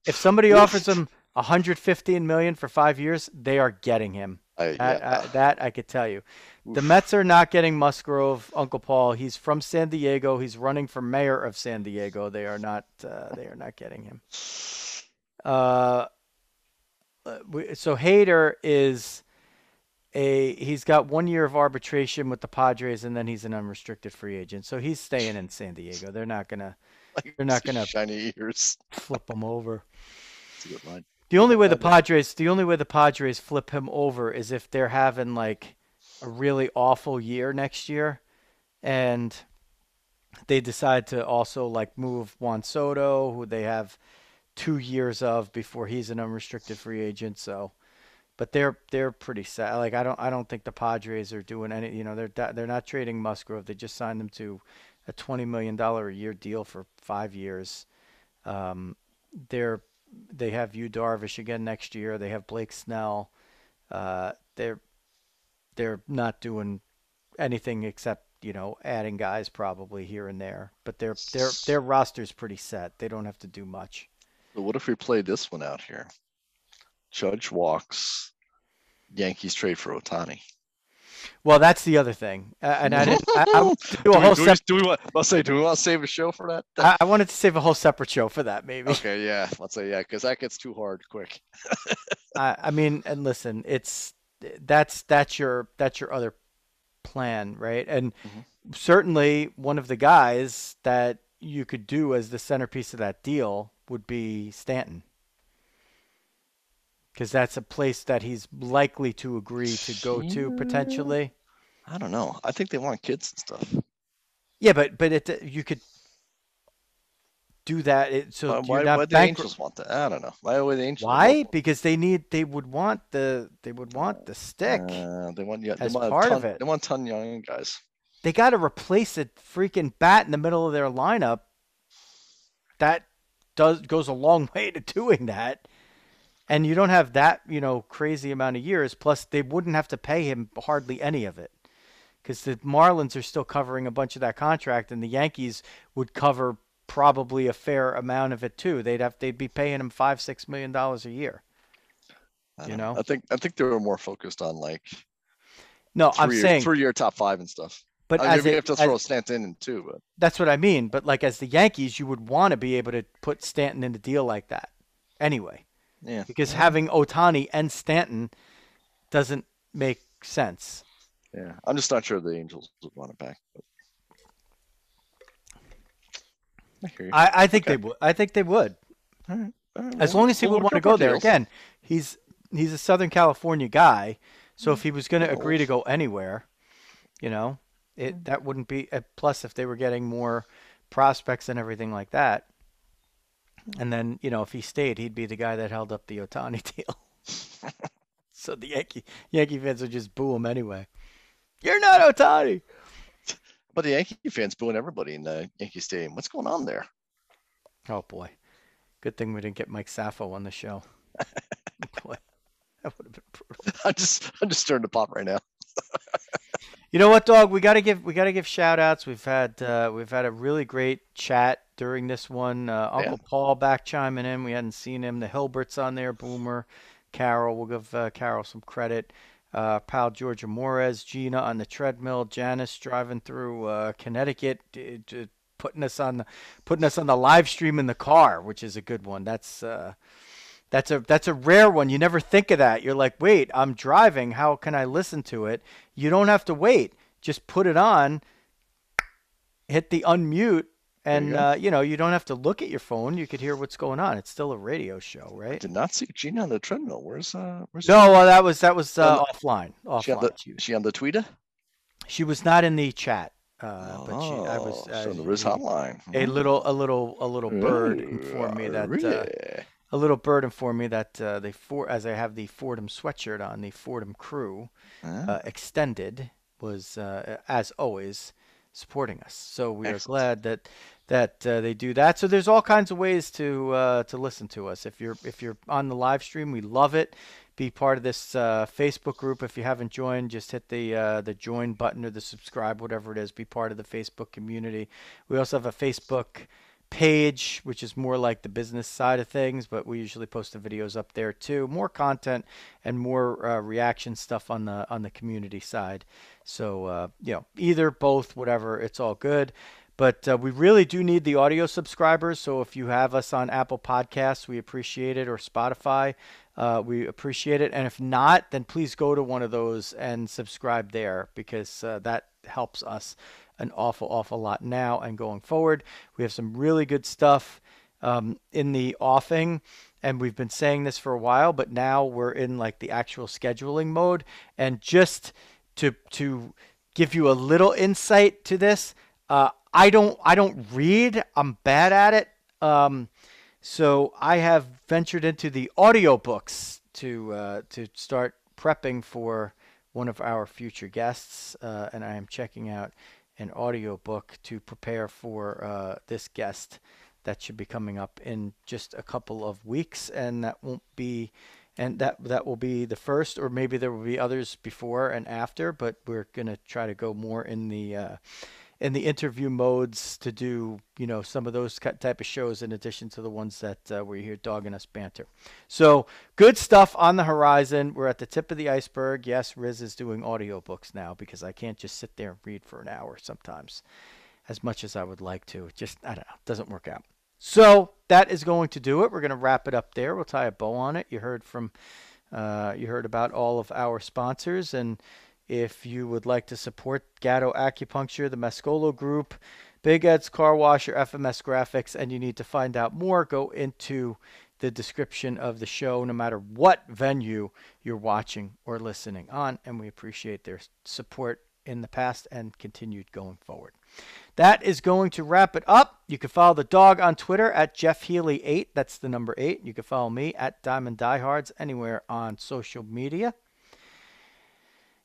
if somebody offers him $115 million for 5 years, they are getting him. That I could tell you. Oof. The Mets are not getting Musgrove, Uncle Paul. He's from San Diego. He's running for mayor of San Diego. They are not getting him. So Hader is he's got 1 year of arbitration with the Padres, and then he's an unrestricted free agent. So he's staying in San Diego. They're not gonna shiny ears flip him over. That's a good line. The only way the Padres flip him over is if they're having like a really awful year next year, and they decide to also like move Juan Soto, who they have 2 years of before he's an unrestricted free agent. So, but they're pretty sad. Like I don't think the Padres are doing any. They're not trading Musgrove. They just signed him to a $20 million a year deal for 5 years. They have Yu Darvish again next year. They have Blake Snell. They're not doing anything except adding guys probably here and there. But their roster's pretty set. They don't have to do much. So what if we play this one out here? Judge walks, Yankees trade for Ohtani. Well, that's the other thing, and I didn't. Do we want to save a show for that? I wanted to save a whole separate show for that, maybe. Okay, yeah, let's say because that gets too hard quick. I mean, and listen, that's your other plan, right? And certainly one of the guys that you could do as the centerpiece of that deal would be Stanton. Because that's a place that he's likely to agree to go to potentially. I don't know. I think they want kids and stuff. Yeah, but you could do that. So why do the Angels want that? I don't know. Why would the Angels? Why? Because they would want the stick. They want as part of it. They want a ton of young guys. They got to replace a freaking bat in the middle of their lineup. That goes a long way to doing that. And you don't have that, crazy amount of years. Plus, they wouldn't have to pay him hardly any of it. Because the Marlins are still covering a bunch of that contract, and the Yankees would cover probably a fair amount of it too. They'd be paying him $5-6 million a year. I don't know. I think they were more focused on like I'm saying 3-year top 5 and stuff. But maybe you have to throw Stanton in too. But that's what I mean. But like as the Yankees, you would want to be able to put Stanton in a deal like that anyway. Yeah. Because having Ohtani and Stanton doesn't make sense. Yeah, I'm just not sure the Angels would want it back. But I hear you. I think they would. I think they would. All right. As long as he would want to go there. Again, he's a Southern California guy, so if he was going to agree to go anywhere, that wouldn't be a plus if they were getting more prospects and everything like that. And then, if he stayed, he'd be the guy that held up the Ohtani deal. So the Yankee fans would just boo him anyway. You're not Ohtani. But the Yankee fans booing everybody in the Yankee Stadium. What's going on there? Oh boy, good thing we didn't get Mike Saffo on the show. Boy, that would have been brutal. I'm just stirring the pot right now. You know what, Dog? We gotta give shout outs. We've had a really great chat during this one. Uncle Paul back chiming in. We hadn't seen him. The Hilbert's on there. Boomer, Carol. We'll give Carol some credit. Pal Georgia Morez, Gina on the treadmill, Janice driving through Connecticut, putting us on the live stream in the car, which is a good one. That's a rare one. You never think of that. You're like, wait, I'm driving. How can I listen to it? You don't have to wait. Just put it on, hit the unmute, and you don't have to look at your phone. You could hear what's going on. It's still a radio show, right? I did not see Gina on the treadmill. Where's No, well, that was offline. She on the Twitter? She was not in the chat. But I was on the Riz hotline. A little bird informed me that a little bird informed me that as I have the Fordham sweatshirt on, the Fordham crew extended was as always supporting us. So we are glad that they do that. So there's all kinds of ways to listen to us. If you're on the live stream, we love it. Be part of this Facebook group. If you haven't joined, just hit the join button or the subscribe, whatever it is. Be part of the Facebook community. We also have a Facebook page, which is more like the business side of things, but we usually post the videos up there too. More content and more reaction stuff on the community side. So either, both, whatever, it's all good. But we really do need the audio subscribers. So if you have us on Apple Podcasts, we appreciate it, or Spotify, we appreciate it. And if not, then please go to one of those and subscribe there, because that helps us an awful lot now and going forward. We have some really good stuff in the offing, and we've been saying this for a while, but now we're in like the actual scheduling mode. And just to give you a little insight to this, I don't read. I'm bad at it. So I have ventured into the audiobooks to start prepping for one of our future guests, and I am checking out an audiobook to prepare for this guest that should be coming up in just a couple of weeks, and that will be the first, or maybe there will be others before and after, but we're going to try to go more in the interview modes to do, some of those type of shows in addition to the ones that where you hear Dog and us banter. So good stuff on the horizon. We're at the tip of the iceberg. Yes, Riz is doing audiobooks now, because I can't just sit there and read for an hour sometimes, as much as I would like to. It just, I don't know, doesn't work out. So that is going to do it. We're going to wrap it up there. We'll tie a bow on it. You heard about all of our sponsors, and if you would like to support Gatto Acupuncture, the Mascolo Group, Big Ed's Car Wash, or FMS Graphics, and you need to find out more, go into the description of the show, no matter what venue you're watching or listening on, and we appreciate their support in the past and continued going forward. That is going to wrap it up. You can follow the Dog on Twitter at JeffHealy8. That's the number 8. You can follow me at Diamond Diehards anywhere on social media.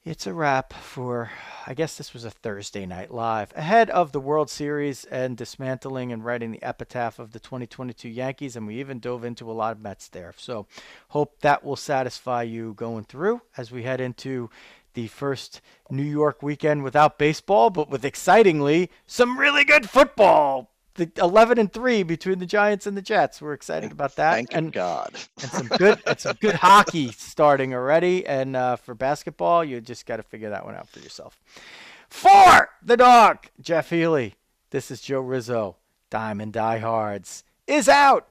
It's a wrap for, I guess this was a Thursday night live, ahead of the World Series and dismantling and writing the epitaph of the 2022 Yankees, and we even dove into a lot of Mets there. So hope that will satisfy you going through as we head into the first New York weekend without baseball, but with, excitingly, some really good football. the 11-3 between the Giants and the Jets. We're excited about that. Thank God. And some good hockey starting already. And for basketball, you just got to figure that one out for yourself. For the dog, Jeff Healy. This is Joe Rizzo. Diamond Diehards is out.